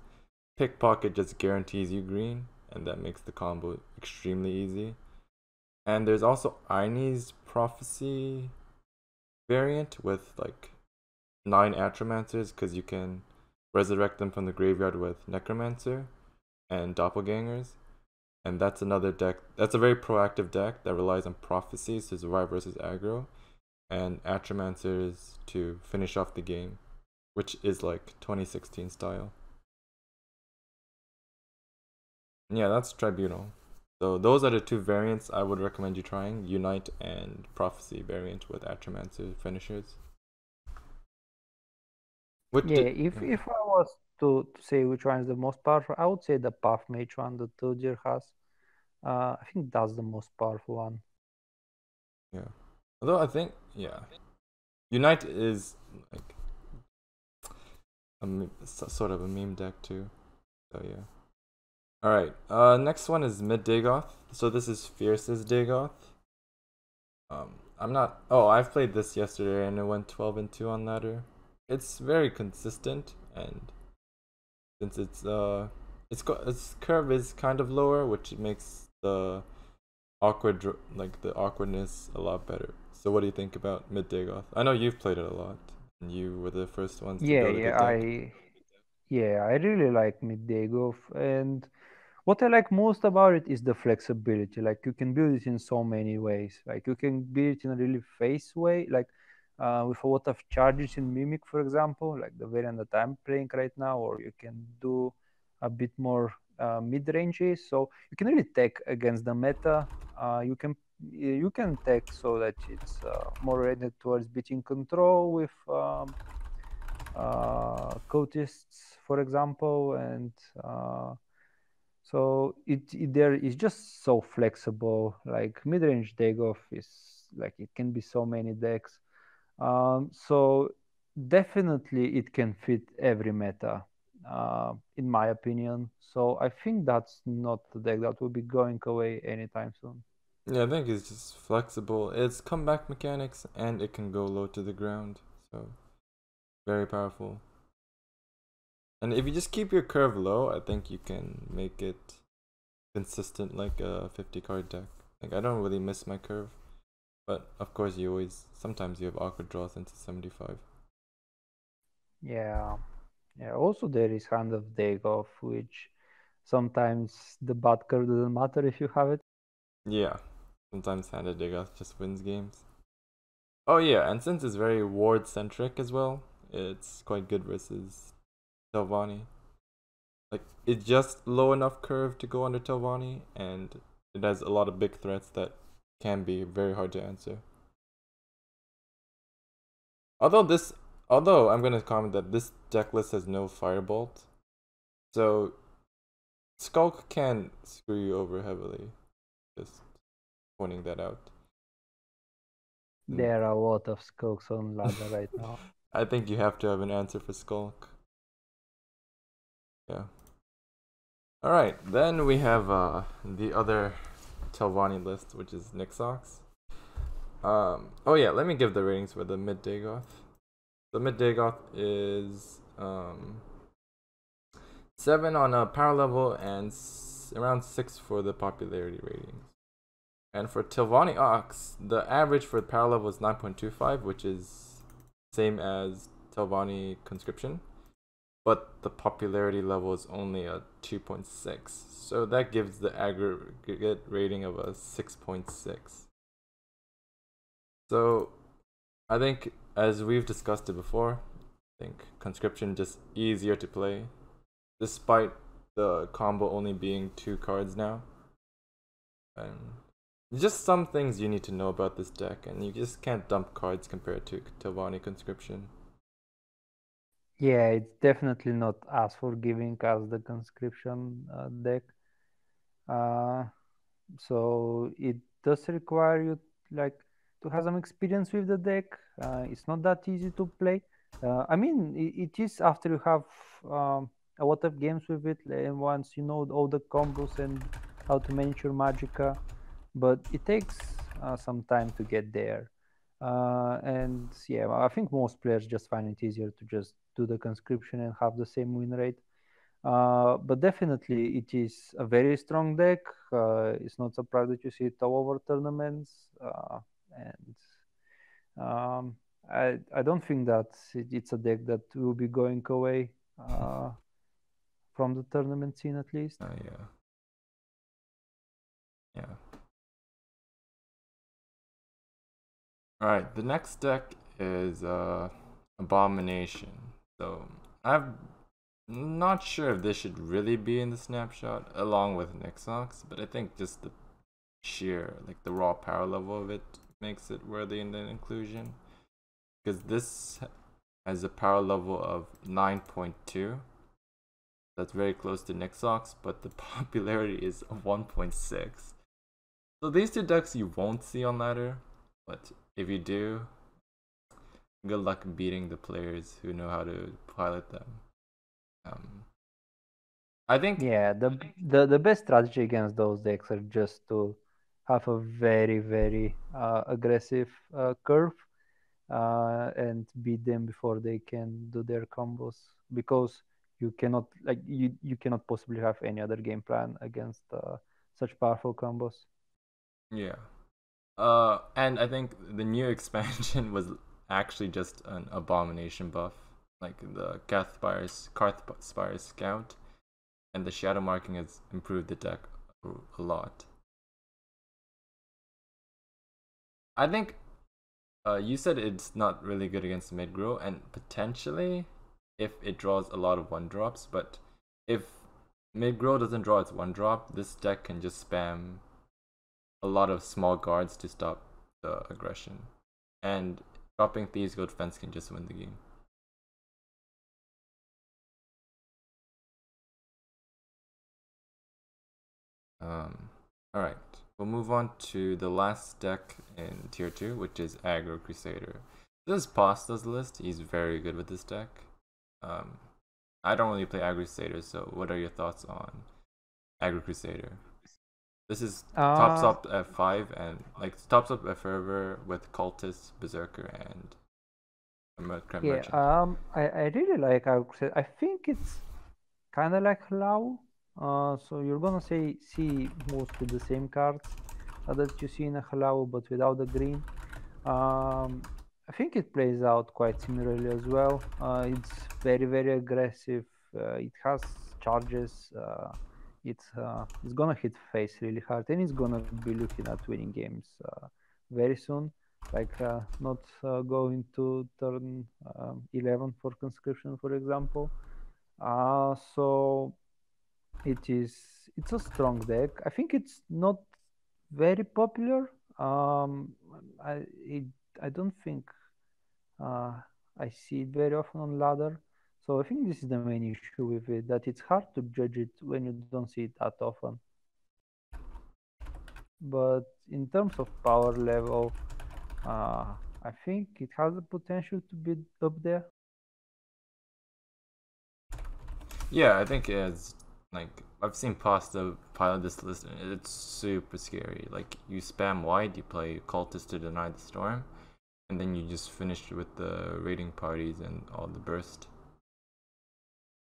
Speaker 2: Pickpocket just guarantees you green, and that makes the combo extremely easy. And there's also Aine's Prophecy variant with like 9 Atromancers because you can resurrect them from the graveyard with Necromancer and Doppelgangers. And that's another deck, that's a very proactive deck that relies on Prophecies to survive versus aggro, and Atromancers to finish off the game, which is like 2016 style. And yeah, that's Tribunal. So those are the two variants I would recommend you trying: Unite and Prophecy variant with Atromancer finishers.
Speaker 3: If I was to say which one is the most powerful, I would say the Puff Mage one that Tudir has. I think that's the most powerful one.
Speaker 2: Yeah. Although I think, yeah, Unite is like sort of a meme deck too. So yeah. Alright, next one is Mid Dagoth. So this is Fierce's Dagoth. I've played this yesterday and it went 12-2 on ladder. It's very consistent, and since its curve is kind of lower, which makes the awkwardness a lot better. So what do you think about Mid Dagoth? I know you've played it a lot, and you were the first ones to
Speaker 3: Yeah,
Speaker 2: build a good deck.
Speaker 3: I really like Midday Golf, and what I like most about it is the flexibility. Like you can build it in so many ways. Like you can build it in a really face way, like with a lot of charges in Mimic, for example, like the variant that I'm playing right now, or you can do a bit more mid ranges. So you can really tech against the meta. You can tech so that it's more oriented towards beating control with cultists, for example, and so it there is just so flexible. Like mid-range Dagoff is like it can be so many decks. So definitely it can fit every meta, in my opinion. So I think that's not the deck that will be going away anytime soon.
Speaker 2: Yeah, I think it's just flexible. It's comeback mechanics, and it can go low to the ground. So very powerful. And if you just keep your curve low, I think you can make it consistent like a 50 card deck. Like I don't really miss my curve, but of course sometimes you have awkward draws into 75.
Speaker 3: Yeah, yeah. Also, there is Hand of Dagoff, which sometimes the bad curve doesn't matter if you have it.
Speaker 2: Yeah, sometimes Handed Digoth just wins games. Oh yeah, and since it's very ward centric as well, it's quite good versus Telvanni. Like it's just low enough curve to go under Telvanni, and it has a lot of big threats that can be very hard to answer. Although I'm gonna comment that this deck list has no Firebolt, so Skulk can screw you over heavily. Just pointing that out.
Speaker 3: There are a lot of skulks on ladder right now.
Speaker 2: I think you have to have an answer for Skulk. Yeah. Alright, then we have the other Telvanni list, which is Nixox. Oh yeah, let me give the ratings for the Mid Dagoth. The Mid Dagoth is 7 on a power level and around 6 for the popularity ratings. And for Telvanni Ox, the average for power level is 9.25, which is same as Telvanni Conscription. but the popularity level is only a 2.6. So that gives the aggregate rating of a 6.6. So I think, as we've discussed it before, I think Conscription just easier to play, despite the combo only being 2 cards now. And just some things you need to know about this deck, and you just can't dump cards compared to Telvanni Conscription.
Speaker 3: Yeah, it's definitely not as forgiving as the Conscription deck. So it does require you like to have some experience with the deck. It's not that easy to play. I mean, it is after you have a lot of games with it, and once you know all the combos and how to manage your Magicka, but it takes some time to get there. And yeah, I think most players just find it easier to just do the Conscription and have the same win rate. But definitely, it is a very strong deck. It's not surprised that you see it all over tournaments. And I don't think that it's a deck that will be going away from the tournament scene, at least.
Speaker 2: Yeah. Yeah. Alright, the next deck is Abomination. So I'm not sure if this should really be in the Snapshot along with Nixox, but I think just the sheer, like the raw power level of it makes it worthy in the inclusion. Because this has a power level of 9.2. That's very close to Nixox, but the popularity is 1.6. So these two decks you won't see on ladder, but if you do, good luck beating the players who know how to pilot them. I think
Speaker 3: Yeah, the best strategy against those decks are just to have a very aggressive curve and beat them before they can do their combos, because you cannot you cannot possibly have any other game plan against such powerful combos.
Speaker 2: yeah. And I think the new expansion was actually just an Abomination buff, like the Karthspire Scout, and the shadow marking has improved the deck a lot. I think you said it's not really good against mid-grow, and potentially if it draws a lot of 1-drops, but if mid-grow doesn't draw its 1-drop, this deck can just spam a lot of small guards to stop the aggression. And dropping Thieves Guild Fence can just win the game. Alright, we'll move on to the last deck in tier 2, which is Aggro Crusader. This is Pasta's list. He's very good with this deck. I don't really play Aggro Crusader, so what are your thoughts on Aggro Crusader? This is tops up at 5 and like tops up at Fervor with Cultist, Berserker, and Merchant.
Speaker 3: Yeah, I really like Aggro Crusader. I think it's kind of like Lau. So you're gonna see mostly the same cards that you see in a Halau, but without the green. I think it plays out quite similarly as well. It's very aggressive. It has charges. It's gonna hit face really hard, and it's gonna be looking at winning games very soon. Like not going to turn 11 for Conscription, for example. So it's a strong deck. I think it's not very popular. I it, I don't think I see it very often on ladder. So I think this is the main issue with it, that it's hard to judge it when you don't see it that often. But in terms of power level, I think it has the potential to be up there.
Speaker 2: Yeah, I think it's like I've seen Pasta pilot this list and it's super scary. Like you spam wide, you play Cultist to deny the storm, and then you just finish with the raiding parties and all the burst.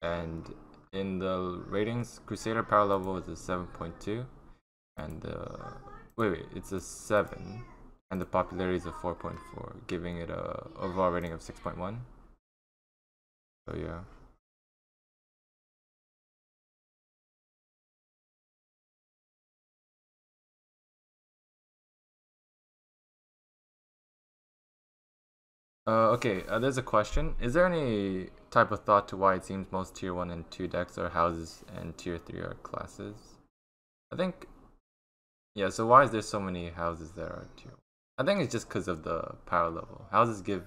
Speaker 2: And in the ratings, Crusader power level is a 7.2, and wait, it's a 7, and the popularity is a 4.4, giving it a overall rating of 6.1. So yeah. Okay, there's a question. Is there any type of thought to why it seems most tier 1 and 2 decks are houses and tier 3 are classes? I think, yeah, so why is there so many houses that are tier 1? I think it's just because of the power level. Houses give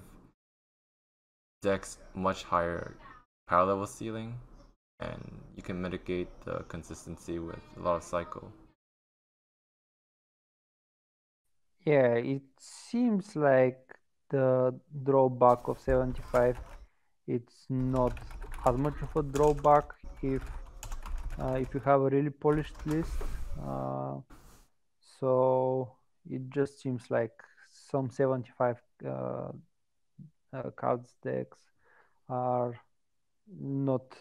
Speaker 2: decks much higher power level ceiling, and you can mitigate the consistency with a lot of cycle.
Speaker 3: Yeah, it seems like the drawback of 75, it's not as much of a drawback if you have a really polished list. So it just seems like some 75 cards decks are not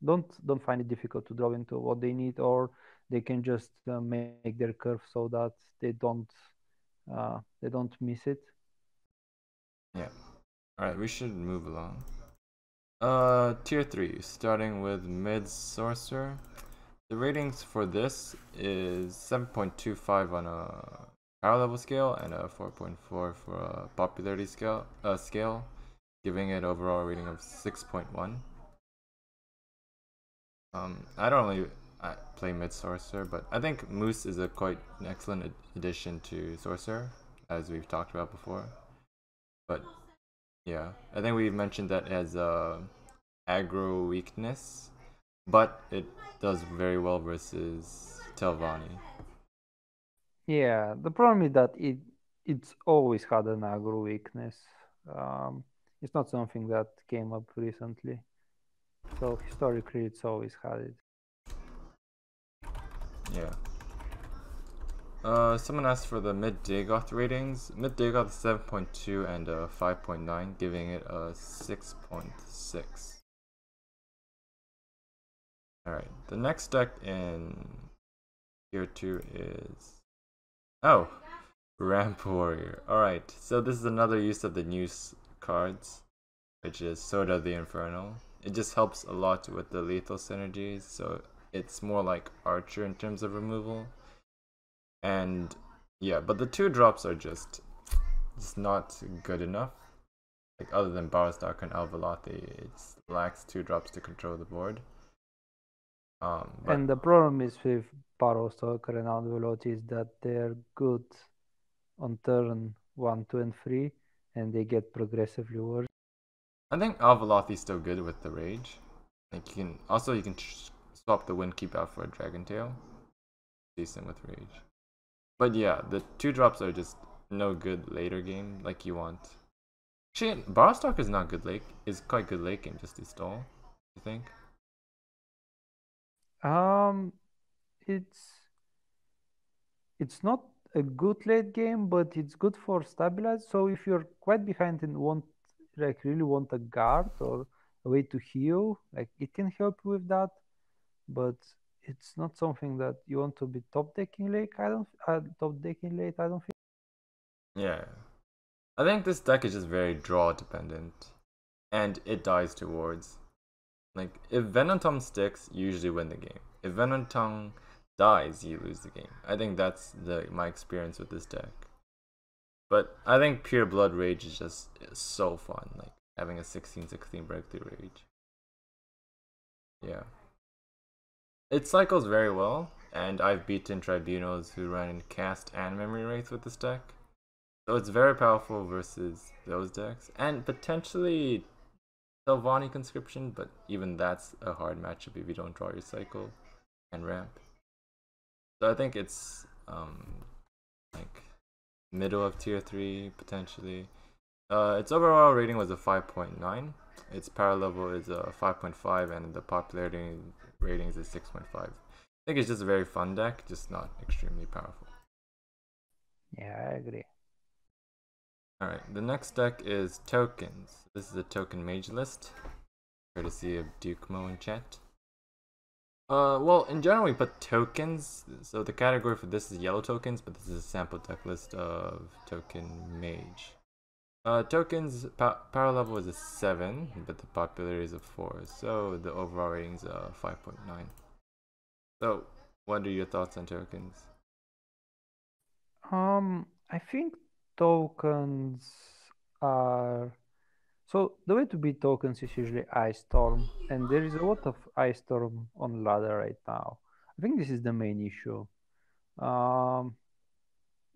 Speaker 3: don't find it difficult to draw into what they need, or they can just make their curve so that they don't miss it.
Speaker 2: Yeah. Alright, we should move along. Tier 3, starting with Mid Sorcerer. The ratings for this is 7.25 on a power level scale and a 4.4 for a popularity scale, giving it overall rating of 6.1. I don't really play Mid Sorcerer, but I think Moose is a quite an excellent addition to Sorcerer, as we've talked about before. But yeah, I think we've mentioned that it has aggro weakness, but it does very well versus Telvanni.
Speaker 3: Yeah, the problem is that it's always had an aggro weakness. Um, it's not something that came up recently. So historically, it's always had it.
Speaker 2: Yeah. Someone asked for the mid Dagoth ratings. Mid Dagoth is 7.2 and 5.9, giving it a 6.6. Alright, the next deck in tier 2 is. Oh! Ramp Warrior. Alright, so this is another use of the new cards, which is Soda the Infernal. It just helps a lot with the lethal synergies, so it's more like Archer in terms of removal. And yeah, but the 2 drops are just not good enough. Like other than Barstock and Alvalathi, it lacks 2 drops to control the board. But
Speaker 3: And the problem is with Barrowstalker and Alveolati is that they're good on turn 1, 2, and 3, and they get progressively worse.
Speaker 2: I think Alvalathi's still good with the Rage. Like you can swap the Windkeep out for a Dragon Tail. Decent with Rage. But yeah, the 2 drops are just no good later game like you want. Actually, Barstock is not good late. Is quite good late game just to stall. You think?
Speaker 3: Um, it's not a good late game, but it's good for stabilize. So if you're quite behind and really want a guard or a way to heal, like it can help you with that. But it's not something that you want to be top decking late. Top decking late. I don't think.
Speaker 2: Yeah. I think this deck is just very draw dependent. And it dies to wards. Like, if Venom Tongue sticks, you usually win the game. If Venom Tongue dies, you lose the game. I think that's my experience with this deck. But I think Pure Blood Rage is just so fun. Like, having a 16/16 breakthrough rage. Yeah. It cycles very well, and I've beaten tribunals who run cast and memory wraiths with this deck. So it's very powerful versus those decks. And potentially Telvanni Conscription, but even that's a hard matchup if you don't draw your cycle and ramp. So I think it's like middle of tier 3 potentially. Its overall rating was a 5.9. Its power level is a 5.5, and the popularity ratings is 6.5. I think it's just a very fun deck, just not extremely powerful.
Speaker 3: Yeah, I agree.
Speaker 2: Alright, the next deck is Tokens. This is a token mage list, courtesy of Dukemo in chat. Well, in general, we put tokens. So the category for this is yellow tokens, but this is a sample deck list of token mage. Tokens power level is a 7, but the popularity is a 4. So the overall rating is a 5.9. So, what are your thoughts on tokens?
Speaker 3: I think tokens are so the way to beat tokens is usually Ice Storm, and there is a lot of Ice Storm on ladder right now. I think this is the main issue. Um,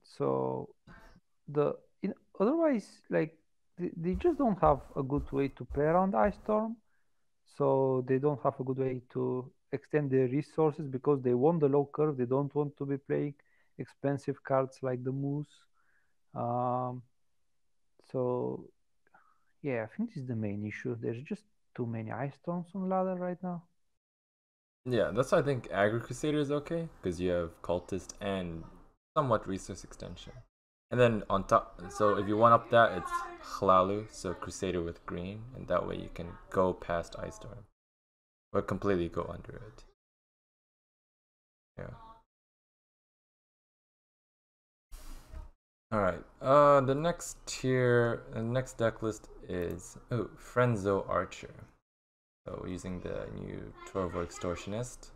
Speaker 3: so the in, otherwise, like they just don't have a good way to play around Ice Storm. So they don't have a good way to extend their resources because they want the low curve. They don't want to be playing expensive cards like the Moose. Um, so yeah, I think this is the main issue. There's just too many Ice Storms on ladder right now.
Speaker 2: Yeah, that's why I think Agri Crusader is okay, because you have Cultist and somewhat resource extension. And then on top, so if you one up that, it's Hlalu, so Crusader with green, and that way you can go past Ice Storm. Or completely go under it. Yeah. Alright, the next tier, the next deck list is, Frenzo Archer. So using the new Torvo Extortionist.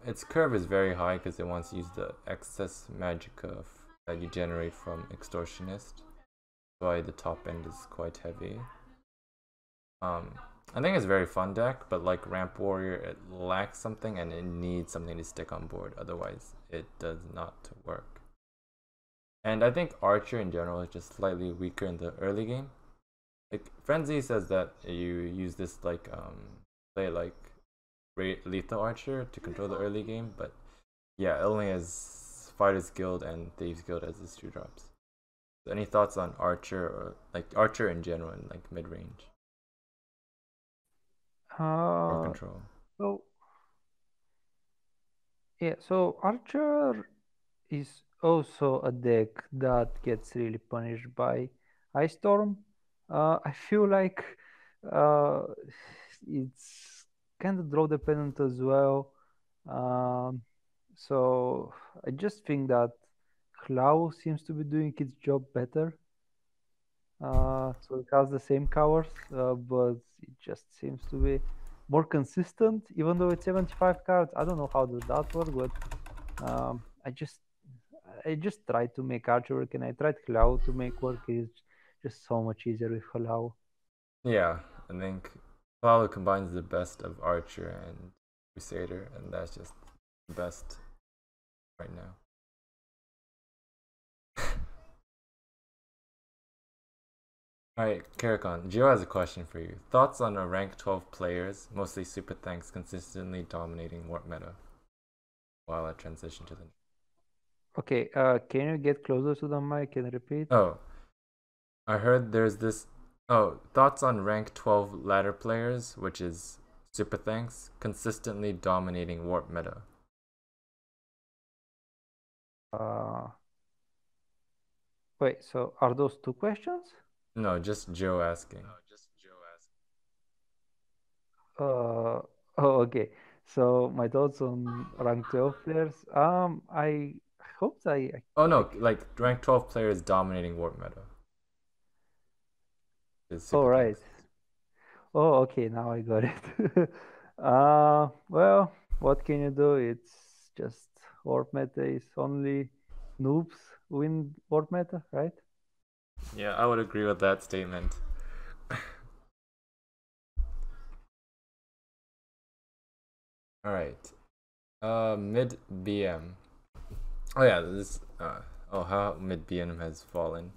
Speaker 2: Its curve is very high because it wants to use the excess magicka that you generate from Extortionist. That's why the top end is quite heavy. I think it's a very fun deck, but like Ramp Warrior, it lacks something and it needs something to stick on board. Otherwise, it does not work. And I think Archer in general is just slightly weaker in the early game. Like Frenzy says that you use this like play like lethal Archer to control the early game, but yeah, it only has Fighters Guild and Thieves Guild as its 2-drops. So any thoughts on Archer or like Archer in general in like mid range or
Speaker 3: Uh,
Speaker 2: control?
Speaker 3: so yeah, so Archer is also a deck that gets really punished by Ice Storm. I feel like uh, it's kind of draw dependent as well. Um, so I just think that Clow seems to be doing its job better. So it has the same covers, but it just seems to be more consistent, even though it's 75 cards. I don't know how does that work, but um, I just I just tried to make Archer work, and I tried Hello to make work. It's just so much easier with Hello.
Speaker 2: Yeah, I think Paulo combines the best of Archer and Crusader, and that's just the best right now. Alright, Karakon, Gio has a question for you. Thoughts on a rank 12 players, mostly super thanks, consistently dominating warp meta while I transition to the.
Speaker 3: Okay, can you get closer to the mic and repeat?
Speaker 2: Oh, I heard there's this. Oh, thoughts on rank 12 ladder players, which is super thanks, consistently dominating warp meta.
Speaker 3: Uh, Wait, so are those two questions?
Speaker 2: No, just Joe asking.
Speaker 3: Oh, okay. So my thoughts on rank 12 players. I hope
Speaker 2: Oh no,
Speaker 3: like.
Speaker 2: like rank 12 players dominating warp meta. Is
Speaker 3: All
Speaker 2: super
Speaker 3: right.
Speaker 2: thanks.
Speaker 3: Oh, okay. Now I got it. Well, what can you do? It's just warp meta is only noobs win warp meta, right?
Speaker 2: Yeah, I would agree with that statement. Alright. Mid BM. Oh yeah, this how mid BM has fallen.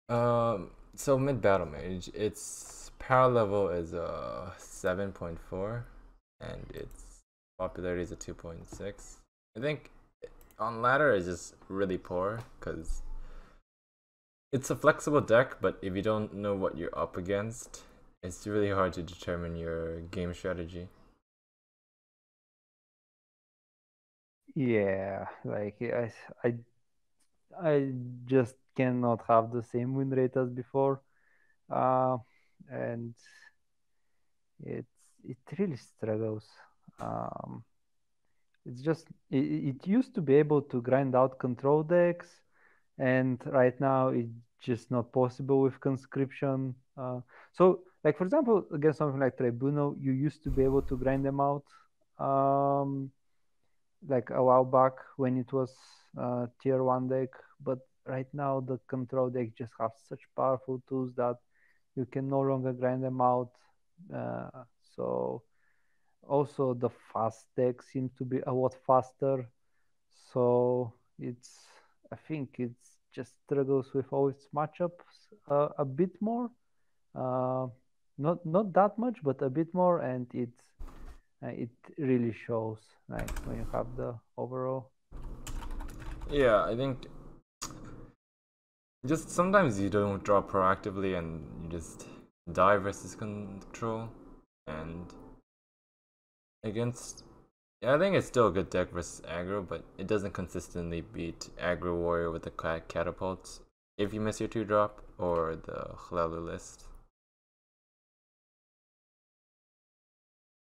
Speaker 2: So mid battle mage, its power level is 7.4 and its popularity is a 2.6. I think on ladder is just really poor because it's a flexible deck, but if you don't know what you're up against, it's really hard to determine your game strategy.
Speaker 3: Yeah, like I just cannot have the same win rate as before, uh, and it's it really struggles. Um, it's just it used to be able to grind out control decks, and right now it's just not possible with conscription. So, like for example, against something like Tribunal, you used to be able to grind them out, um, like a while back when it was tier one deck. But right now the control deck just have such powerful tools that you can no longer grind them out. So also the fast deck seems to be a lot faster. So I think it's just struggles with all its matchups a bit more. Uh, not that much, but a bit more, and it really shows like when you have the overall.
Speaker 2: Yeah, I think just sometimes you don't draw proactively and you just die versus control. And against, yeah, I think it's still a good deck versus aggro, but it doesn't consistently beat aggro warrior with the catapults if you miss your 2-drop or the Hlelu list.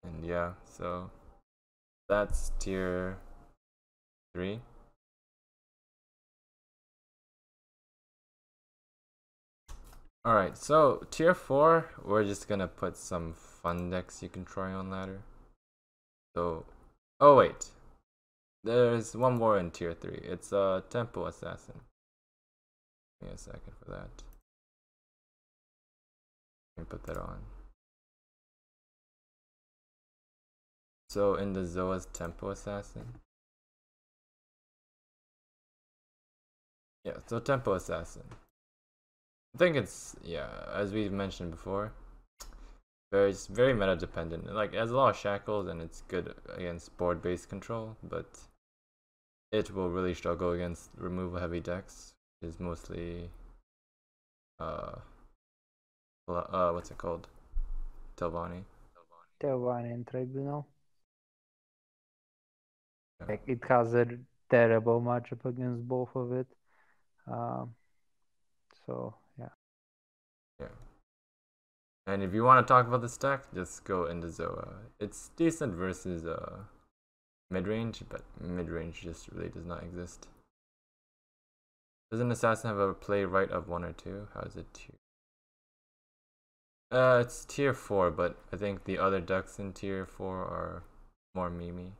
Speaker 2: And yeah, so that's tier 3. Alright, so tier 4, we're just gonna put some fun decks you can try on ladder. So, oh wait, there's one more in tier 3. It's a Tempo Assassin. Give me a second for that. Let me put that on. So in the Zoa's Tempo Assassin. Yeah, so Tempo Assassin. I think it's, yeah, as we've mentioned before, it's very meta dependent. Like, it has a lot of shackles and it's good against board based control, but it will really struggle against removal heavy decks, which is mostly what's it called? Telvanni.
Speaker 3: Telvanni and Tribunal.
Speaker 2: Yeah.
Speaker 3: Like it has a terrible matchup against both of it. So yeah.
Speaker 2: Yeah. And if you want to talk about this deck, just go into Zoa. It's decent versus mid-range, but mid-range just really does not exist. Does an assassin have a play right of 1 or 2? How is it tier? It's tier 4, but I think the other decks in tier 4 are more memey.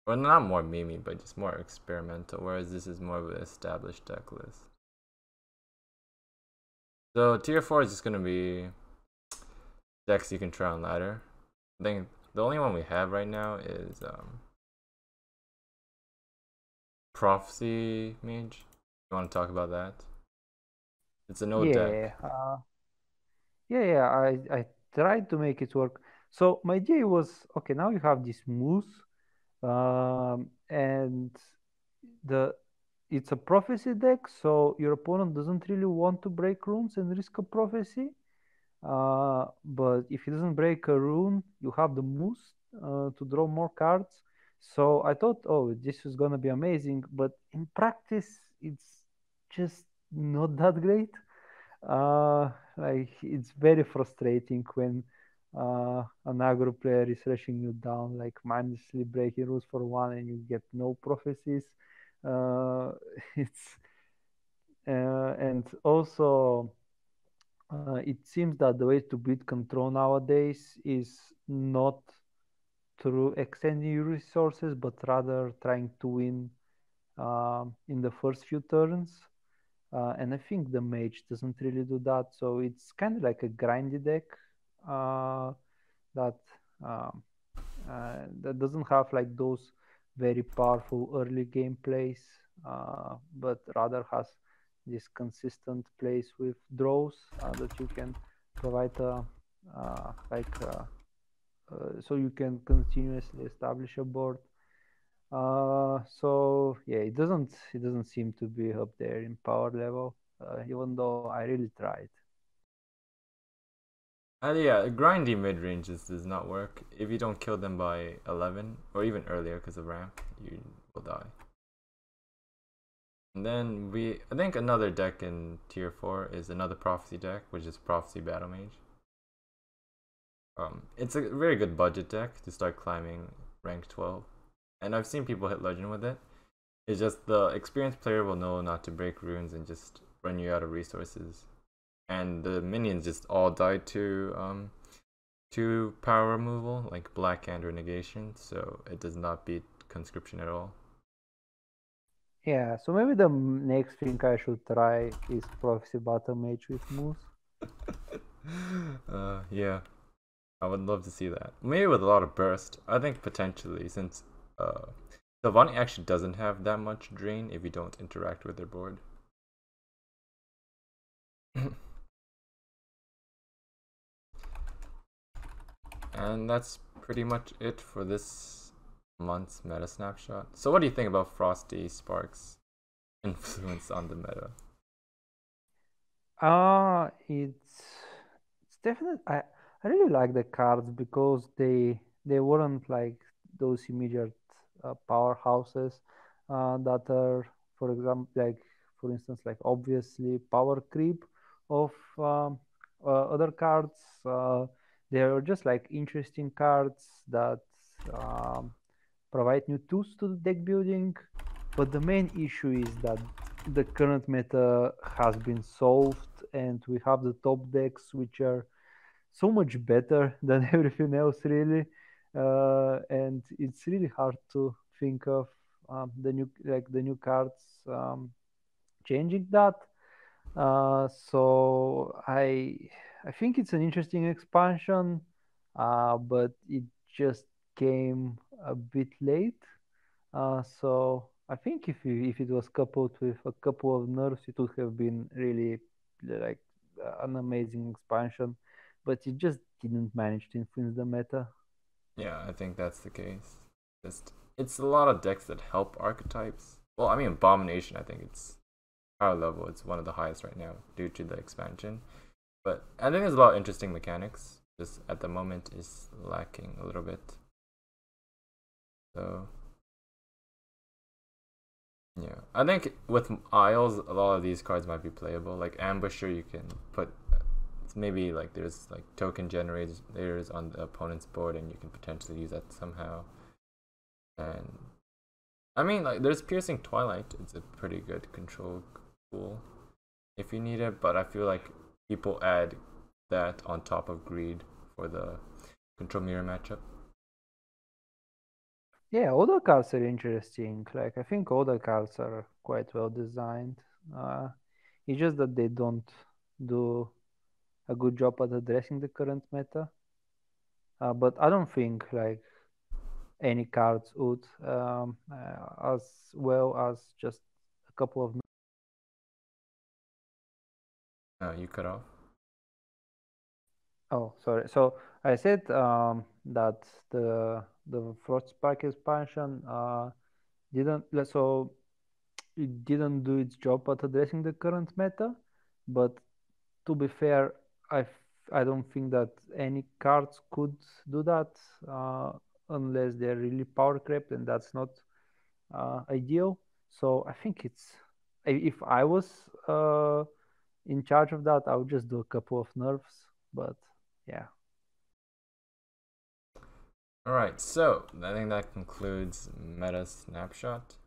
Speaker 2: Well, not more memey, but just more experimental, whereas this is more of an established deck list. So tier 4 is just going to be decks you can try on ladder. I think the only one we have right now is SzotyMAG. You want to talk about that? It's an old deck.
Speaker 3: Yeah, I tried to make it work. So my idea was, okay, now you have this moose, and the it's a prophecy deck, so your opponent doesn't really want to break runes and risk a prophecy. But if he doesn't break a rune, you have the moose to draw more cards. So I thought, oh, this is gonna be amazing, but in practice, it's just not that great. Like it's very frustrating when an aggro player is rushing you down, like mindlessly breaking rules for 1, and you get no prophecies. Uh, it's and also it seems that the way to beat control nowadays is not through extending your resources, but rather trying to win in the first few turns. And I think the mage doesn't really do that, so it's kind of like a grindy deck that um, that doesn't have like those very powerful early game plays, but rather has this consistent plays with draws that you can provide so you can continuously establish a board. So yeah, it doesn't seem to be up there in power level, even though I really tried.
Speaker 2: Yeah, grindy mid-range just does not work. If you don't kill them by 11, or even earlier because of ramp, you will die. And then I think another deck in tier 4 is another Prophecy deck, which is Prophecy Battle Mage. It's a very good budget deck to start climbing rank 12. And I've seen people hit legend with it. It's just the experienced player will know not to break runes and just run you out of resources. And the minions just all die to power removal, like Black Hand or Negation, so it does not beat Conscription at all.
Speaker 3: Yeah, so maybe the next thing I should try is Prophecy Battle Mage with Moose.
Speaker 2: Yeah, I would love to see that. Maybe with a lot of burst. I think potentially, since Sylvani actually doesn't have that much drain if you don't interact with their board. And that's pretty much it for this month's meta snapshot. So what do you think about FrostySpark's influence on the meta?
Speaker 3: It's definitely I really like the cards because they weren't like those immediate powerhouses that are, for example, like for instance, like obviously power creep of other cards. They are just like interesting cards that um, provide new tools to the deck building. But the main issue is that the current meta has been solved, and we have the top decks which are so much better than everything else, really. And it's really hard to think of the new cards changing that. So I think it's an interesting expansion, but it just came a bit late. So I think if it was coupled with a couple of nerfs, it would have been really like an amazing expansion, but it just didn't manage to influence the meta.
Speaker 2: Yeah, I think that's the case. Just it's a lot of decks that help archetypes. Well, I mean Abomination, I think it's power level. It's one of the highest right now due to the expansion. But I think there's a lot of interesting mechanics. Just at the moment is lacking a little bit. So yeah, I think with Isles, a lot of these cards might be playable. Like Ambusher, you can put it's maybe like there's like token generators on the opponent's board, and you can potentially use that somehow. And I mean, like there's Piercing Twilight. It's a pretty good control tool if you need it, but I feel like people add that on top of Greed for the control mirror matchup.
Speaker 3: Yeah, all the cards are interesting. Like I think all the cards are quite well designed. Uh, it's just that they don't do a good job at addressing the current meta. But I don't think like any cards would, as well as just a couple of.
Speaker 2: You cut off.
Speaker 3: Oh, sorry. So I said that the FrostySpark expansion didn't so it didn't do its job at addressing the current meta. But to be fair, I don't think that any cards could do that unless they're really power crept, and that's not ideal. So I think if I was in charge of that, I would just do a couple of nerfs. But yeah.
Speaker 2: Alright, so I think that concludes Meta Snapshot.